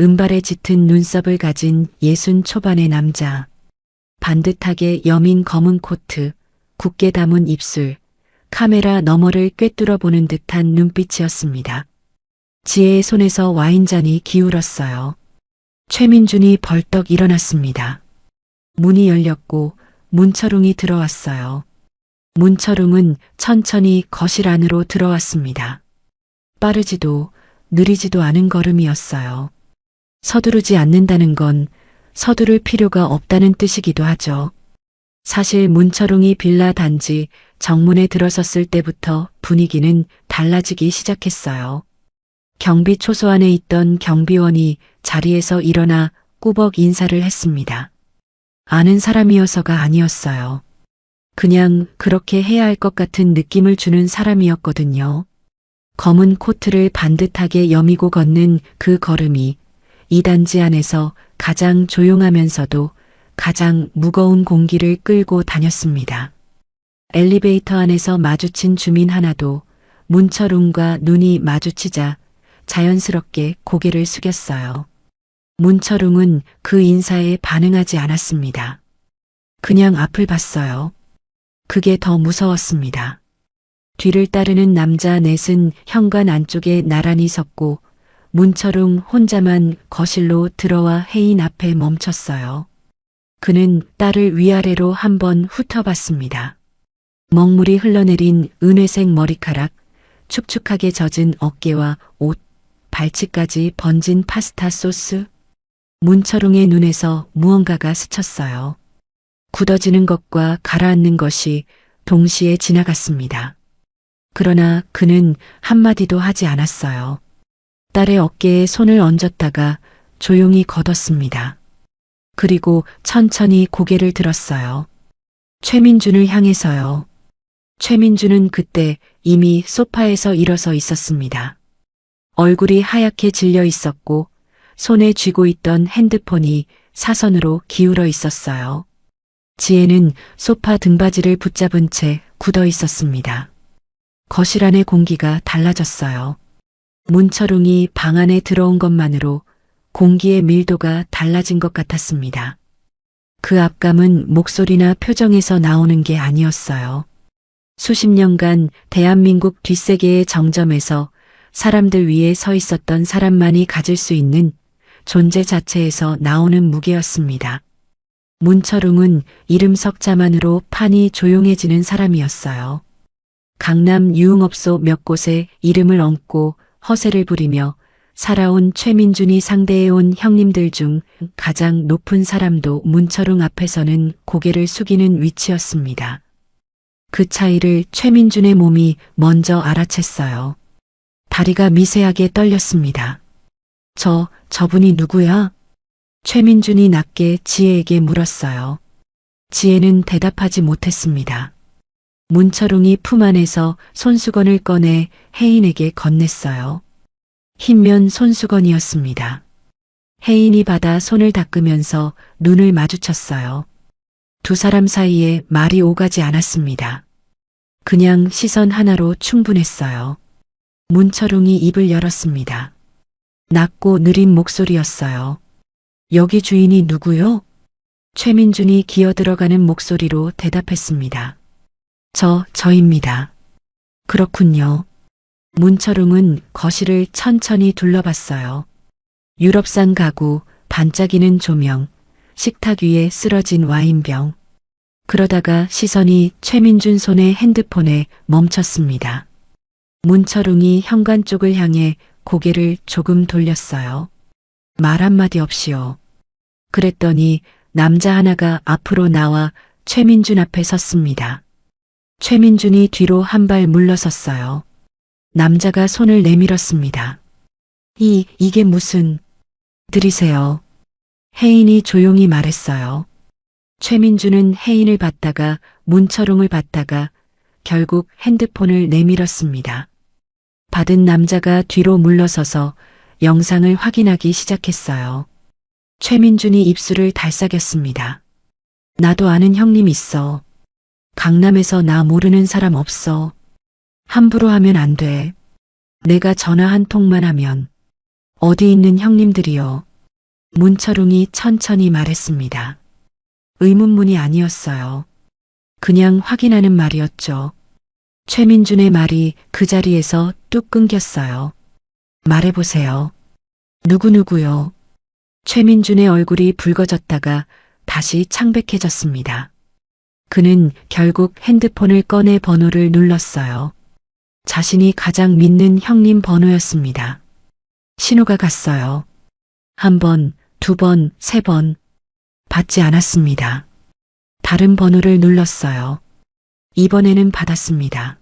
은발에 짙은 눈썹을 가진 60 초반의 남자. 반듯하게 여민 검은 코트, 굳게 담은 입술, 카메라 너머를 꿰뚫어 보는 듯한 눈빛이었습니다. 지혜의 손에서 와인잔이 기울었어요. 최민준이 벌떡 일어났습니다. 문이 열렸고 문철웅이 들어왔어요. 문철웅은 천천히 거실 안으로 들어왔습니다. 빠르지도 느리지도 않은 걸음이었어요. 서두르지 않는다는 건 서두를 필요가 없다는 뜻이기도 하죠. 사실 문철웅이 빌라 단지 정문에 들어섰을 때부터 분위기는 달라지기 시작했어요. 경비 초소 안에 있던 경비원이 자리에서 일어나 꾸벅 인사를 했습니다. 아는 사람이어서가 아니었어요. 그냥 그렇게 해야 할 것 같은 느낌을 주는 사람이었거든요. 검은 코트를 반듯하게 여미고 걷는 그 걸음이 이 단지 안에서 가장 조용하면서도 가장 무거운 공기를 끌고 다녔습니다. 엘리베이터 안에서 마주친 주민 하나도 문철웅과 눈이 마주치자 자연스럽게 고개를 숙였어요. 문철웅은 그 인사에 반응하지 않았습니다. 그냥 앞을 봤어요. 그게 더 무서웠습니다. 뒤를 따르는 남자 넷은 현관 안쪽에 나란히 섰고 문철웅 혼자만 거실로 들어와 혜인 앞에 멈췄어요. 그는 딸을 위아래로 한번 훑어봤습니다. 먹물이 흘러내린 은회색 머리카락, 축축하게 젖은 어깨와 옷, 발치까지 번진 파스타 소스. 문철웅의 눈에서 무언가가 스쳤어요. 굳어지는 것과 가라앉는 것이 동시에 지나갔습니다. 그러나 그는 한마디도 하지 않았어요. 딸의 어깨에 손을 얹었다가 조용히 걷었습니다. 그리고 천천히 고개를 들었어요. 최민준을 향해서요. 최민준은 그때 이미 소파에서 일어서 있었습니다. 얼굴이 하얗게 질려 있었고 손에 쥐고 있던 핸드폰이 사선으로 기울어 있었어요. 지혜는 소파 등받이를 붙잡은 채 굳어 있었습니다. 거실 안의 공기가 달라졌어요. 문철웅이 방 안에 들어온 것만으로 공기의 밀도가 달라진 것 같았습니다. 그 압감은 목소리나 표정에서 나오는 게 아니었어요. 수십 년간 대한민국 뒷세계의 정점에서 사람들 위에 서 있었던 사람만이 가질 수 있는 존재 자체에서 나오는 무게였습니다. 문철웅은 이름 석자만으로 판이 조용해지는 사람이었어요. 강남 유흥업소 몇 곳에 이름을 얹고 허세를 부리며 살아온 최민준이 상대해온 형님들 중 가장 높은 사람도 문철웅 앞에서는 고개를 숙이는 위치였습니다. 그 차이를 최민준의 몸이 먼저 알아챘어요. 다리가 미세하게 떨렸습니다. 저분이 누구야? 최민준이 낮게 지혜에게 물었어요. 지혜는 대답하지 못했습니다. 문철웅이 품 안에서 손수건을 꺼내 혜인에게 건넸어요. 흰면 손수건이었습니다. 혜인이 받아 손을 닦으면서 눈을 마주쳤어요. 두 사람 사이에 말이 오가지 않았습니다. 그냥 시선 하나로 충분했어요. 문철웅이 입을 열었습니다. 낮고 느린 목소리였어요. 여기 주인이 누구요? 최민준이 기어들어가는 목소리로 대답했습니다. 저입니다. 그렇군요. 문철웅은 거실을 천천히 둘러봤어요. 유럽산 가구, 반짝이는 조명, 식탁 위에 쓰러진 와인병. 그러다가 시선이 최민준 손의 핸드폰에 멈췄습니다. 문철웅이 현관 쪽을 향해 고개를 조금 돌렸어요. 말 한마디 없이요. 그랬더니 남자 하나가 앞으로 나와 최민준 앞에 섰습니다. 최민준이 뒤로 한 발 물러섰어요. 남자가 손을 내밀었습니다. 이게 무슨... 들이세요. 혜인이 조용히 말했어요. 최민준은 혜인을 봤다가 문철웅을 봤다가 결국 핸드폰을 내밀었습니다. 받은 남자가 뒤로 물러서서 영상을 확인하기 시작했어요. 최민준이 입술을 달싹였습니다. 나도 아는 형님 있어. 강남에서 나 모르는 사람 없어. 함부로 하면 안 돼. 내가 전화 한 통만 하면. 어디 있는 형님들이요. 문철웅이 천천히 말했습니다. 의문문이 아니었어요. 그냥 확인하는 말이었죠. 최민준의 말이 그 자리에서 뚝 끊겼어요. 말해보세요. 누구누구요? 최민준의 얼굴이 붉어졌다가 다시 창백해졌습니다. 그는 결국 핸드폰을 꺼내 번호를 눌렀어요. 자신이 가장 믿는 형님 번호였습니다. 신호가 갔어요. 한 번, 두 번, 세 번. 받지 않았습니다. 다른 번호를 눌렀어요. 이번에는 받았습니다.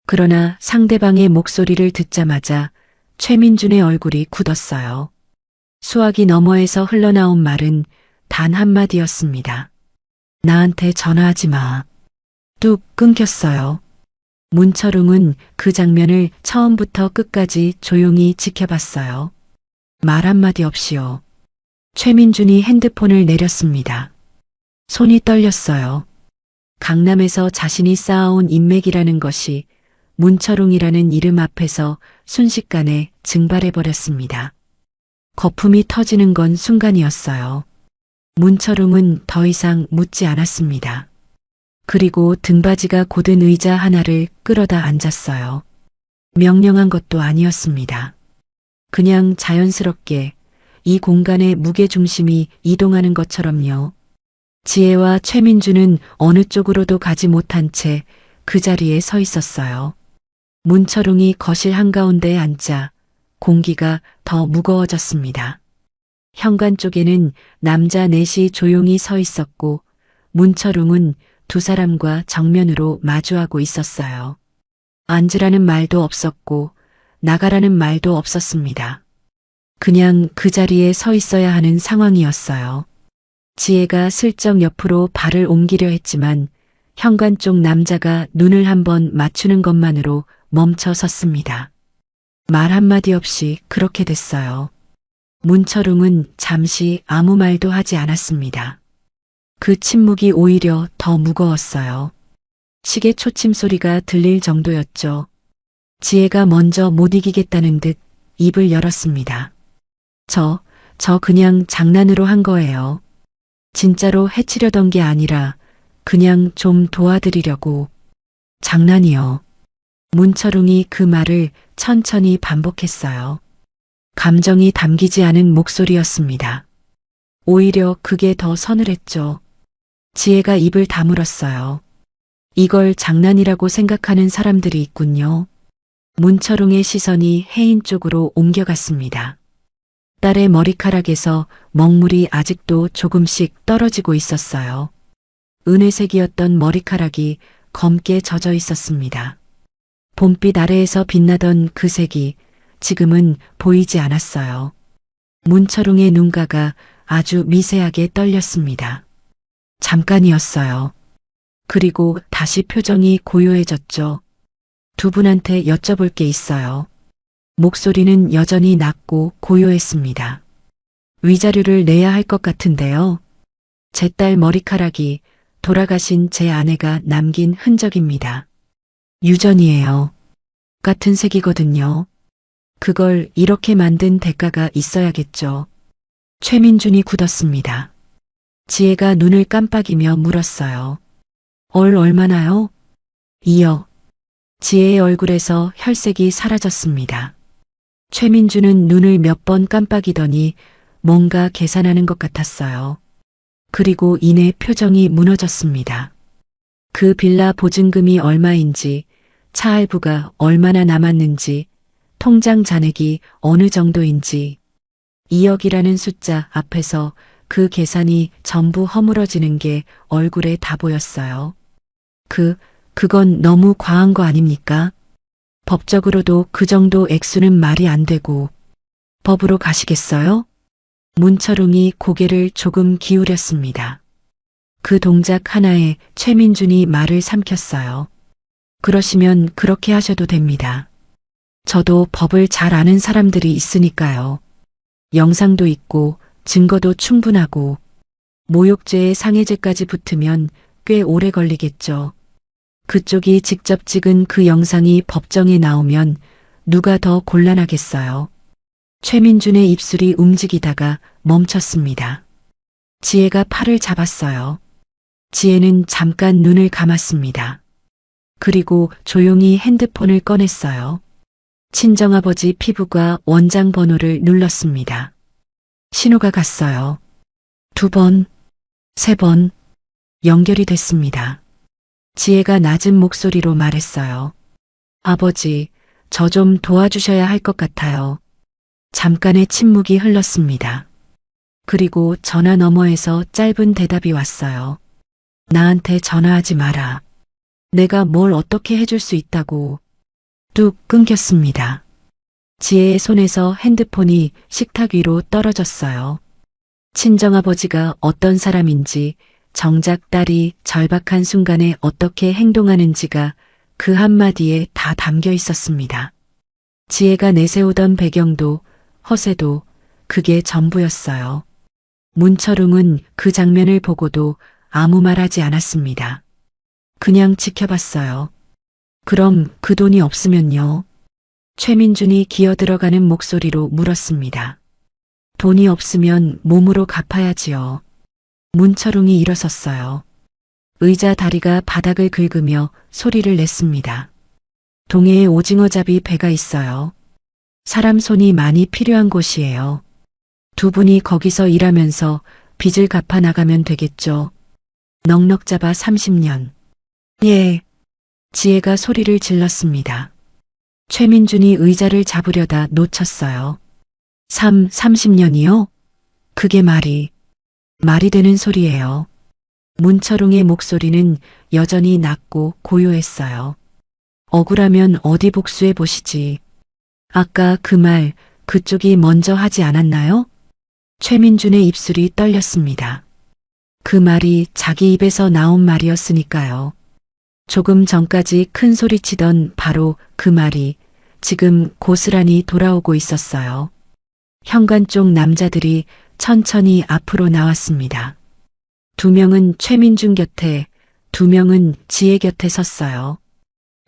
그러나 상대방의 목소리를 듣자마자 최민준의 얼굴이 굳었어요. 수화기 너머에서 흘러나온 말은 단 한마디였습니다. 나한테 전화하지 마. 뚝 끊겼어요. 문철웅은 그 장면을 처음부터 끝까지 조용히 지켜봤어요. 말 한마디 없이요. 최민준이 핸드폰을 내렸습니다. 손이 떨렸어요. 강남에서 자신이 쌓아온 인맥이라는 것이 문철웅이라는 이름 앞에서 순식간에 증발해버렸습니다. 거품이 터지는 건 순간이었어요. 문철웅은 더 이상 묻지 않았습니다. 그리고 등받이가 곧은 의자 하나를 끌어다 앉았어요. 명령한 것도 아니었습니다. 그냥 자연스럽게 이 공간의 무게중심이 이동하는 것처럼요. 지혜와 최민준은 어느 쪽으로도 가지 못한 채 그 자리에 서 있었어요. 문철웅이 거실 한가운데에 앉자 공기가 더 무거워졌습니다. 현관 쪽에는 남자 넷이 조용히 서 있었고 문철웅은 두 사람과 정면으로 마주하고 있었어요. 앉으라는 말도 없었고 나가라는 말도 없었습니다. 그냥 그 자리에 서 있어야 하는 상황이었어요. 지혜가 슬쩍 옆으로 발을 옮기려 했지만 현관 쪽 남자가 눈을 한번 맞추는 것만으로 멈춰 섰습니다. 말 한마디 없이 그렇게 됐어요. 문철웅은 잠시 아무 말도 하지 않았습니다. 그 침묵이 오히려 더 무거웠어요. 시계 초침 소리가 들릴 정도였죠. 지혜가 먼저 못 이기겠다는 듯 입을 열었습니다. 저 그냥 장난으로 한 거예요. 진짜로 해치려던 게 아니라 그냥 좀 도와드리려고. 장난이요. 문철웅이 그 말을 천천히 반복했어요. 감정이 담기지 않은 목소리였습니다. 오히려 그게 더 서늘했죠. 지혜가 입을 다물었어요. 이걸 장난이라고 생각하는 사람들이 있군요. 문철웅의 시선이 혜인 쪽으로 옮겨갔습니다. 딸의 머리카락에서 먹물이 아직도 조금씩 떨어지고 있었어요. 은회색이었던 머리카락이 검게 젖어 있었습니다. 봄빛 아래에서 빛나던 그 색이 지금은 보이지 않았어요. 문철웅의 눈가가 아주 미세하게 떨렸습니다. 잠깐이었어요. 그리고 다시 표정이 고요해졌죠. 두 분한테 여쭤볼 게 있어요. 목소리는 여전히 낮고 고요했습니다. 위자료를 내야 할 것 같은데요. 제 딸 머리카락이 돌아가신 제 아내가 남긴 흔적입니다. 유전이에요. 같은 색이거든요. 그걸 이렇게 만든 대가가 있어야겠죠. 최민준이 굳었습니다. 지혜가 눈을 깜빡이며 물었어요. 얼마나요? 2억. 지혜의 얼굴에서 혈색이 사라졌습니다. 최민준은 눈을 몇 번 깜빡이더니 뭔가 계산하는 것 같았어요. 그리고 이내 표정이 무너졌습니다. 그 빌라 보증금이 얼마인지, 차 할부가 얼마나 남았는지, 통장 잔액이 어느 정도인지, 2억이라는 숫자 앞에서 그 계산이 전부 허물어지는 게 얼굴에 다 보였어요. 그건 너무 과한 거 아닙니까? 법적으로도 그 정도 액수는 말이 안 되고 법으로 가시겠어요? 문철웅이 고개를 조금 기울였습니다. 그 동작 하나에 최민준이 말을 삼켰어요. 그러시면 그렇게 하셔도 됩니다. 저도 법을 잘 아는 사람들이 있으니까요. 영상도 있고 증거도 충분하고 모욕죄에 상해죄까지 붙으면 꽤 오래 걸리겠죠. 그쪽이 직접 찍은 그 영상이 법정에 나오면 누가 더 곤란하겠어요. 최민준의 입술이 움직이다가 멈췄습니다. 지혜가 팔을 잡았어요. 지혜는 잠깐 눈을 감았습니다. 그리고 조용히 핸드폰을 꺼냈어요. 친정아버지 피부가 원장 번호를 눌렀습니다. 신호가 갔어요. 2번, 3번, 연결이 됐습니다. 지혜가 낮은 목소리로 말했어요. 아버지, 저 좀 도와주셔야 할 것 같아요. 잠깐의 침묵이 흘렀습니다. 그리고 전화 너머에서 짧은 대답이 왔어요. 나한테 전화하지 마라. 내가 뭘 어떻게 해줄 수 있다고. 뚝 끊겼습니다. 지혜의 손에서 핸드폰이 식탁 위로 떨어졌어요. 친정아버지가 어떤 사람인지, 정작 딸이 절박한 순간에 어떻게 행동하는지가 그 한마디에 다 담겨 있었습니다. 지혜가 내세우던 배경도 허세도 그게 전부였어요. 문철웅은 그 장면을 보고도 아무 말 하지 않았습니다. 그냥 지켜봤어요. 그럼 그 돈이 없으면요? 최민준이 기어들어가는 목소리로 물었습니다. 돈이 없으면 몸으로 갚아야지요. 문철웅이 일어섰어요. 의자 다리가 바닥을 긁으며 소리를 냈습니다. 동해에 오징어잡이 배가 있어요. 사람 손이 많이 필요한 곳이에요. 두 분이 거기서 일하면서 빚을 갚아 나가면 되겠죠. 넉넉 잡아 30년. 예. 지혜가 소리를 질렀습니다. 최민준이 의자를 잡으려다 놓쳤어요. 30년이요? 그게 말이 되는 소리예요. 문철웅의 목소리는 여전히 낮고 고요했어요. 억울하면 어디 복수해 보시지. 아까 그 말 그쪽이 먼저 하지 않았나요? 최민준의 입술이 떨렸습니다. 그 말이 자기 입에서 나온 말이었으니까요. 조금 전까지 큰 소리치던 바로 그 말이 지금 고스란히 돌아오고 있었어요. 현관 쪽 남자들이 천천히 앞으로 나왔습니다. 2명은 최민준 곁에, 2명은 지혜 곁에 섰어요.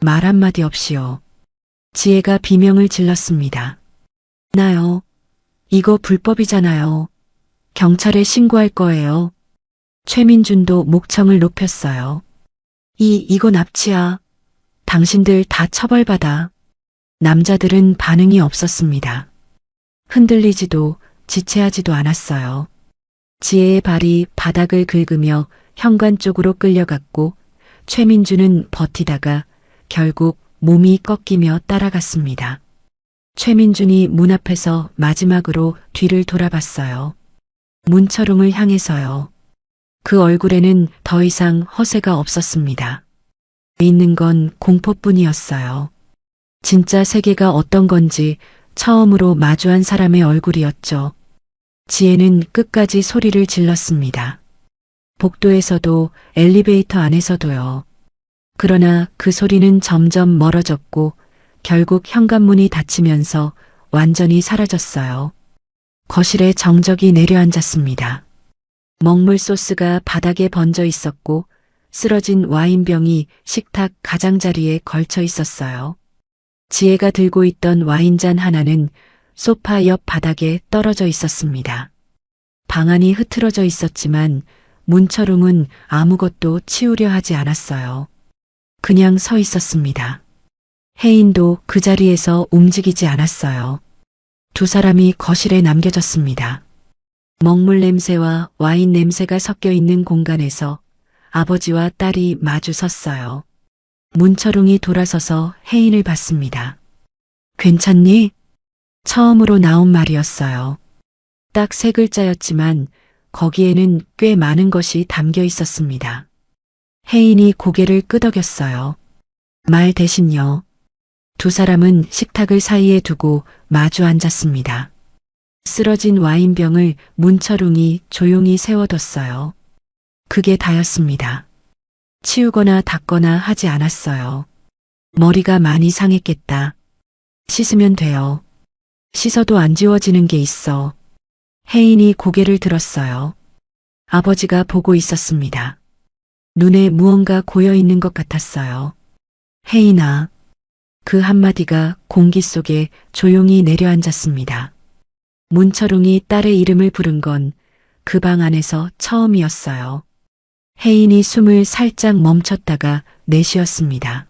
말 한마디 없이요. 지혜가 비명을 질렀습니다. 나요. 이거 불법이잖아요. 경찰에 신고할 거예요. 최민준도 목청을 높였어요. 이거 납치야. 당신들 다 처벌받아. 남자들은 반응이 없었습니다. 흔들리지도 지체하지도 않았어요. 지혜의 발이 바닥을 긁으며 현관 쪽으로 끌려갔고 최민준은 버티다가 결국 몸이 꺾이며 따라갔습니다. 최민준이 문 앞에서 마지막으로 뒤를 돌아봤어요. 문철웅을 향해서요. 그 얼굴에는 더 이상 허세가 없었습니다. 있는 건 공포뿐이었어요. 진짜 세계가 어떤 건지 처음으로 마주한 사람의 얼굴이었죠. 지혜는 끝까지 소리를 질렀습니다. 복도에서도 엘리베이터 안에서도요. 그러나 그 소리는 점점 멀어졌고 결국 현관문이 닫히면서 완전히 사라졌어요. 거실에 정적이 내려앉았습니다. 먹물 소스가 바닥에 번져 있었고 쓰러진 와인병이 식탁 가장자리에 걸쳐 있었어요. 지혜가 들고 있던 와인잔 하나는 소파 옆 바닥에 떨어져 있었습니다. 방안이 흐트러져 있었지만 문철웅은 아무것도 치우려 하지 않았어요. 그냥 서 있었습니다. 혜인도 그 자리에서 움직이지 않았어요. 두 사람이 거실에 남겨졌습니다. 먹물 냄새와 와인 냄새가 섞여 있는 공간에서 아버지와 딸이 마주 섰어요. 문철웅이 돌아서서 혜인을 봤습니다. 괜찮니? 처음으로 나온 말이었어요. 딱 3글자였지만 거기에는 꽤 많은 것이 담겨 있었습니다. 혜인이 고개를 끄덕였어요. 말 대신요. 두 사람은 식탁을 사이에 두고 마주 앉았습니다. 쓰러진 와인병을 문철웅이 조용히 세워뒀어요. 그게 다였습니다. 치우거나 닦거나 하지 않았어요. 머리가 많이 상했겠다. 씻으면 돼요. 씻어도 안 지워지는 게 있어. 혜인이 고개를 들었어요. 아버지가 보고 있었습니다. 눈에 무언가 고여 있는 것 같았어요. 혜인아. 그 한마디가 공기 속에 조용히 내려앉았습니다. 문철웅이 딸의 이름을 부른 건 그 방 안에서 처음이었어요. 혜인이 숨을 살짝 멈췄다가 내쉬었습니다.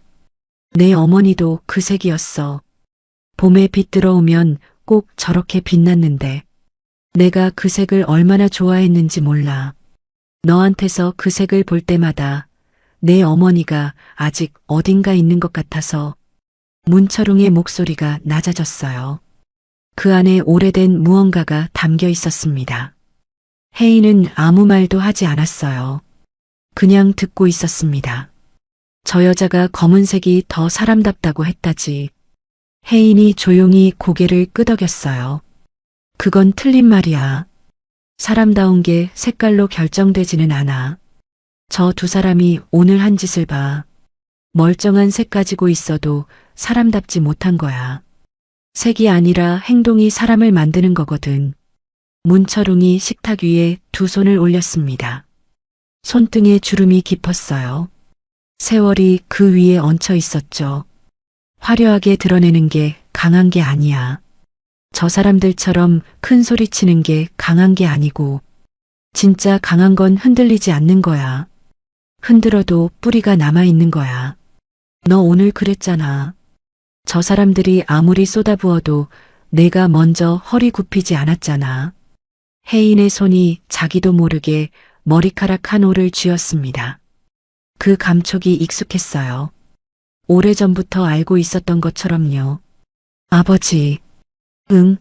내 어머니도 그 색이었어. 봄에 빛 들어오면 꼭 저렇게 빛났는데 내가 그 색을 얼마나 좋아했는지 몰라. 너한테서 그 색을 볼 때마다 내 어머니가 아직 어딘가 있는 것 같아서. 문철웅의 목소리가 낮아졌어요. 그 안에 오래된 무언가가 담겨 있었습니다. 혜인은 아무 말도 하지 않았어요. 그냥 듣고 있었습니다. 저 여자가 검은색이 더 사람답다고 했다지. 혜인이 조용히 고개를 끄덕였어요. 그건 틀린 말이야. 사람다운 게 색깔로 결정되지는 않아. 저 두 사람이 오늘 한 짓을 봐. 멀쩡한 색 가지고 있어도 사람답지 못한 거야. 색이 아니라 행동이 사람을 만드는 거거든. 문철웅이 식탁 위에 두 손을 올렸습니다. 손등에 주름이 깊었어요. 세월이 그 위에 얹혀 있었죠. 화려하게 드러내는 게 강한 게 아니야. 저 사람들처럼 큰 소리 치는 게 강한 게 아니고, 진짜 강한 건 흔들리지 않는 거야. 흔들어도 뿌리가 남아있는 거야. 너 오늘 그랬잖아. 저 사람들이 아무리 쏟아부어도 내가 먼저 허리 굽히지 않았잖아. 혜인의 손이 자기도 모르게 머리카락 한 올을 쥐었습니다. 그 감촉이 익숙했어요. 오래전부터 알고 있었던 것처럼요. 아버지. 응?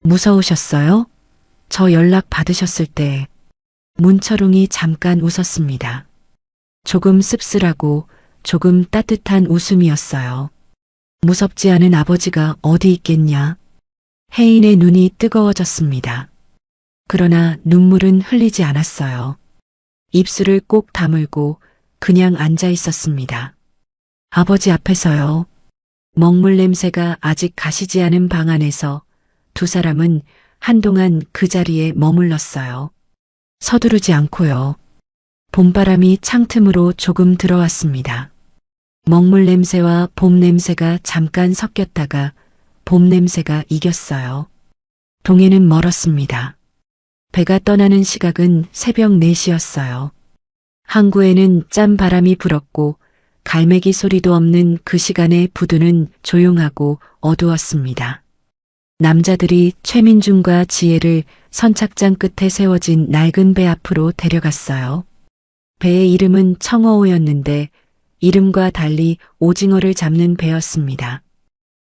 무서우셨어요? 저 연락 받으셨을 때. 문철웅이 잠깐 웃었습니다. 조금 씁쓸하고 조금 따뜻한 웃음이었어요. 무섭지 않은 아버지가 어디 있겠냐? 혜인의 눈이 뜨거워졌습니다. 그러나 눈물은 흘리지 않았어요. 입술을 꼭 다물고 그냥 앉아 있었습니다. 아버지 앞에서요. 먹물 냄새가 아직 가시지 않은 방 안에서 두 사람은 한동안 그 자리에 머물렀어요. 서두르지 않고요. 봄바람이 창틈으로 조금 들어왔습니다. 먹물 냄새와 봄 냄새가 잠깐 섞였다가 봄 냄새가 이겼어요. 동해는 멀었습니다. 배가 떠나는 시각은 새벽 4시였어요. 항구에는 짠 바람이 불었고 갈매기 소리도 없는 그 시간에 부두는 조용하고 어두웠습니다. 남자들이 최민중과 지혜를 선착장 끝에 세워진 낡은 배 앞으로 데려갔어요. 배의 이름은 청어호였는데 이름과 달리 오징어를 잡는 배였습니다.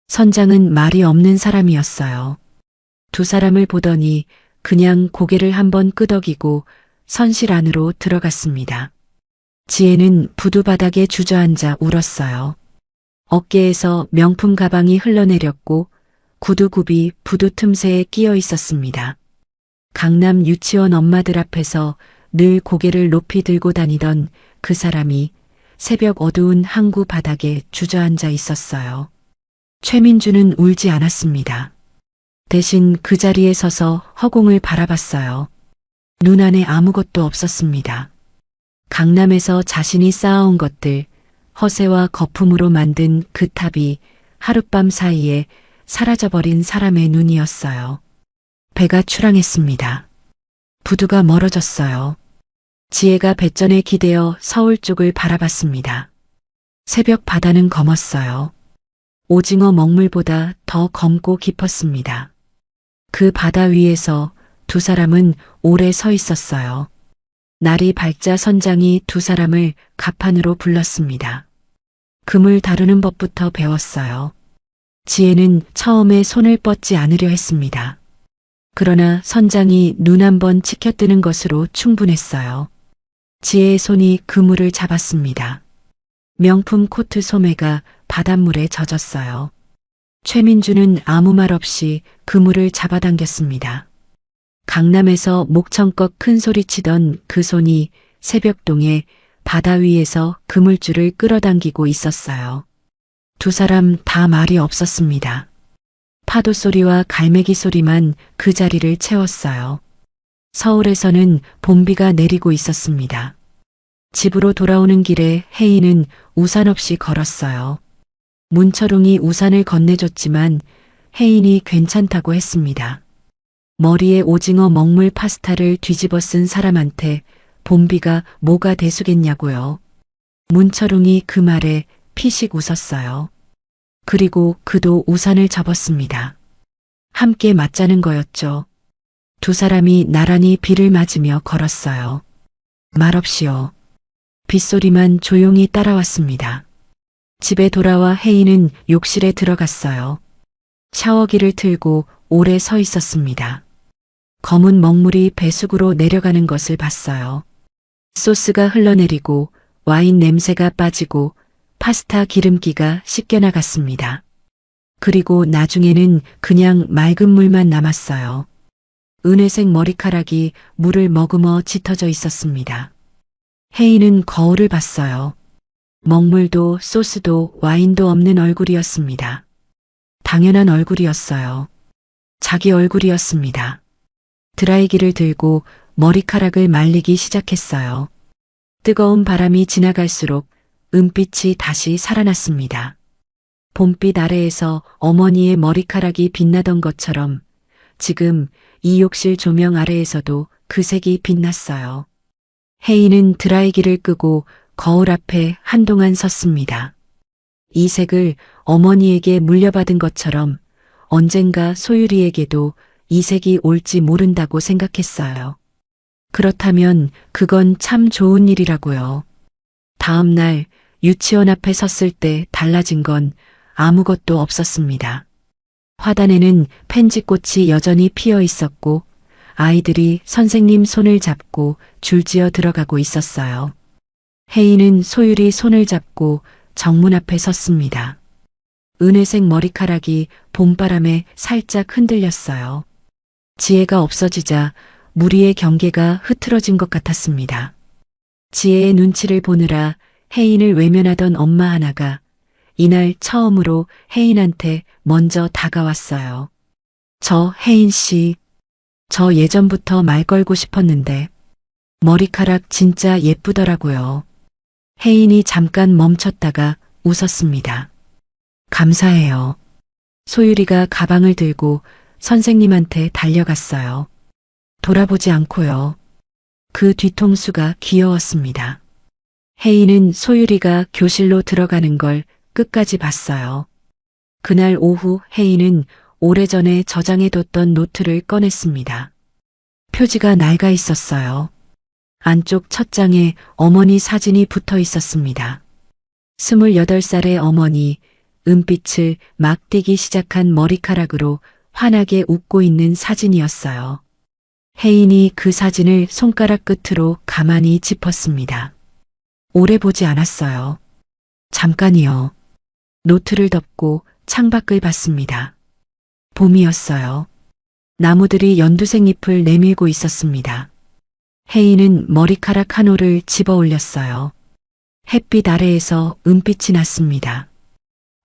선장은 말이 없는 사람이었어요. 두 사람을 보더니 그냥 고개를 한번 끄덕이고 선실 안으로 들어갔습니다. 지혜는 부두 바닥에 주저앉아 울었어요. 어깨에서 명품 가방이 흘러내렸고 구두굽이 부두 틈새에 끼어 있었습니다. 강남 유치원 엄마들 앞에서 늘 고개를 높이 들고 다니던 그 사람이 새벽 어두운 항구 바닥에 주저앉아 있었어요. 최민주는 울지 않았습니다. 대신 그 자리에 서서 허공을 바라봤어요. 눈 안에 아무것도 없었습니다. 강남에서 자신이 쌓아온 것들, 허세와 거품으로 만든 그 탑이 하룻밤 사이에 사라져버린 사람의 눈이었어요. 배가 출항했습니다. 부두가 멀어졌어요. 지혜가 뱃전에 기대어 서울 쪽을 바라봤습니다. 새벽 바다는 검었어요. 오징어 먹물보다 더 검고 깊었습니다. 그 바다 위에서 두 사람은 오래 서 있었어요. 날이 밝자 선장이 두 사람을 갑판으로 불렀습니다. 금을 다루는 법부터 배웠어요. 지혜는 처음에 손을 뻗지 않으려 했습니다. 그러나 선장이 눈 한 번 치켜뜨는 것으로 충분했어요. 지혜의 손이 그물을 잡았습니다. 명품 코트 소매가 바닷물에 젖었어요. 최민주는 아무 말 없이 그물을 잡아당겼습니다. 강남에서 목청껏 큰 소리치던 그 손이 새벽동에 바다 위에서 그물줄을 끌어당기고 있었어요. 두 사람 다 말이 없었습니다. 파도 소리와 갈매기 소리만 그 자리를 채웠어요. 서울에서는 봄비가 내리고 있었습니다. 집으로 돌아오는 길에 혜인은 우산 없이 걸었어요. 문철웅이 우산을 건네줬지만 혜인이 괜찮다고 했습니다. 머리에 오징어 먹물 파스타를 뒤집어 쓴 사람한테 봄비가 뭐가 대수겠냐고요. 문철웅이 그 말에 피식 웃었어요. 그리고 그도 우산을 접었습니다. 함께 맞자는 거였죠. 두 사람이 나란히 비를 맞으며 걸었어요. 말없이요. 빗소리만 조용히 따라왔습니다. 집에 돌아와 혜인은 욕실에 들어갔어요. 샤워기를 틀고 오래 서 있었습니다. 검은 먹물이 배수구로 내려가는 것을 봤어요. 소스가 흘러내리고 와인 냄새가 빠지고 파스타 기름기가 씻겨나갔습니다. 그리고 나중에는 그냥 맑은 물만 남았어요. 은회색 머리카락이 물을 머금어 짙어져 있었습니다. 혜인은 거울을 봤어요. 먹물도 소스도 와인도 없는 얼굴이었습니다. 당연한 얼굴이었어요. 자기 얼굴이었습니다. 드라이기를 들고 머리카락을 말리기 시작했어요. 뜨거운 바람이 지나갈수록 은빛이 다시 살아났습니다. 봄빛 아래에서 어머니의 머리카락이 빛나던 것처럼 지금 이 욕실 조명 아래에서도 그 색이 빛났어요. 혜인은 드라이기를 끄고 거울 앞에 한동안 섰습니다. 이 색을 어머니에게 물려받은 것처럼 언젠가 소율이에게도 이 색이 올지 모른다고 생각했어요. 그렇다면 그건 참 좋은 일이라고요. 다음 날 유치원 앞에 섰을 때 달라진 건 아무것도 없었습니다. 화단에는 펜지꽃이 여전히 피어 있었고 아이들이 선생님 손을 잡고 줄지어 들어가고 있었어요. 혜인은 소율이 손을 잡고 정문 앞에 섰습니다. 은회색 머리카락이 봄바람에 살짝 흔들렸어요. 지혜가 없어지자 무리의 경계가 흐트러진 것 같았습니다. 지혜의 눈치를 보느라 혜인을 외면하던 엄마 하나가 이날 처음으로 혜인한테 먼저 다가왔어요. 저 혜인 씨, 저 예전부터 말 걸고 싶었는데 머리카락 진짜 예쁘더라고요. 혜인이 잠깐 멈췄다가 웃었습니다. 감사해요. 소율이가 가방을 들고 선생님한테 달려갔어요. 돌아보지 않고요. 그 뒤통수가 귀여웠습니다. 혜인은 소율이가 교실로 들어가는 걸 끝까지 봤어요. 그날 오후 혜인은 오래전에 저장해뒀던 노트를 꺼냈습니다. 표지가 낡아 있었어요. 안쪽 첫 장에 어머니 사진이 붙어 있었습니다. 28살의 어머니, 은빛을 막 띄기 시작한 머리카락으로 환하게 웃고 있는 사진이었어요. 혜인이 그 사진을 손가락 끝으로 가만히 짚었습니다. 오래 보지 않았어요. 잠깐이요. 노트를 덮고 창밖을 봤습니다. 봄이었어요. 나무들이 연두색 잎을 내밀고 있었습니다. 혜인은 머리카락 한 올을 집어 올렸어요. 햇빛 아래에서 은빛이 났습니다.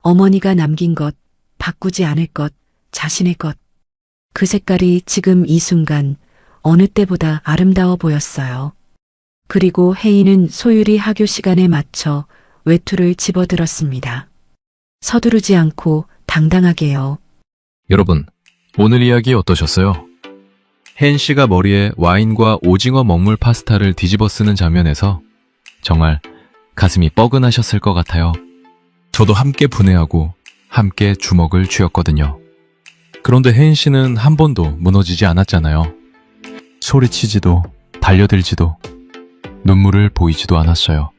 어머니가 남긴 것, 바꾸지 않을 것, 자신의 것. 그 색깔이 지금 이 순간 어느 때보다 아름다워 보였어요. 그리고 혜인은 소율이 하교 시간에 맞춰 외투를 집어들었습니다. 서두르지 않고 당당하게요. 여러분, 오늘 이야기 어떠셨어요? 혜인 씨가 머리에 와인과 오징어 먹물 파스타를 뒤집어 쓰는 장면에서 정말 가슴이 뻐근하셨을 것 같아요. 저도 함께 분해하고 함께 주먹을 쥐었거든요. 그런데 혜인 씨는 한 번도 무너지지 않았잖아요. 소리치지도 달려들지도 눈물을 보이지도 않았어요.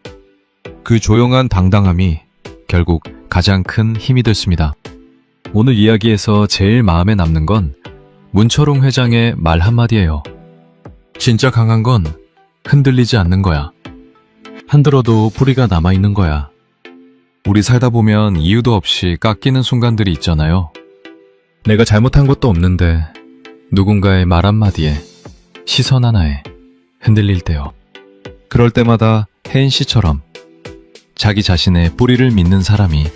그 조용한 당당함이 결국 가장 큰 힘이 됐습니다. 오늘 이야기에서 제일 마음에 남는 건 문철웅 회장의 말 한마디예요. 진짜 강한 건 흔들리지 않는 거야. 흔들어도 뿌리가 남아있는 거야. 우리 살다 보면 이유도 없이 깎이는 순간들이 있잖아요. 내가 잘못한 것도 없는데 누군가의 말 한마디에, 시선 하나에 흔들릴 때요. 그럴 때마다 혜인 씨처럼 자기 자신의 뿌리를 믿는 사람이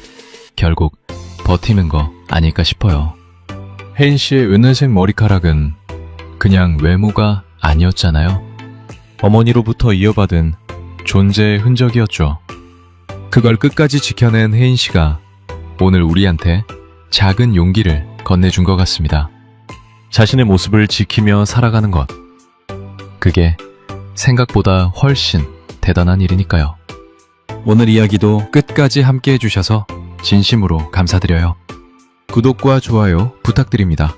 결국 버티는 거 아닐까 싶어요. 혜인 씨의 은은색 머리카락은 그냥 외모가 아니었잖아요. 어머니로부터 이어받은 존재의 흔적이었죠. 그걸 끝까지 지켜낸 혜인 씨가 오늘 우리한테 작은 용기를 건네준 것 같습니다. 자신의 모습을 지키며 살아가는 것. 그게 생각보다 훨씬 대단한 일이니까요. 오늘 이야기도 끝까지 함께 해주셔서 진심으로 감사드려요. 구독과 좋아요 부탁드립니다.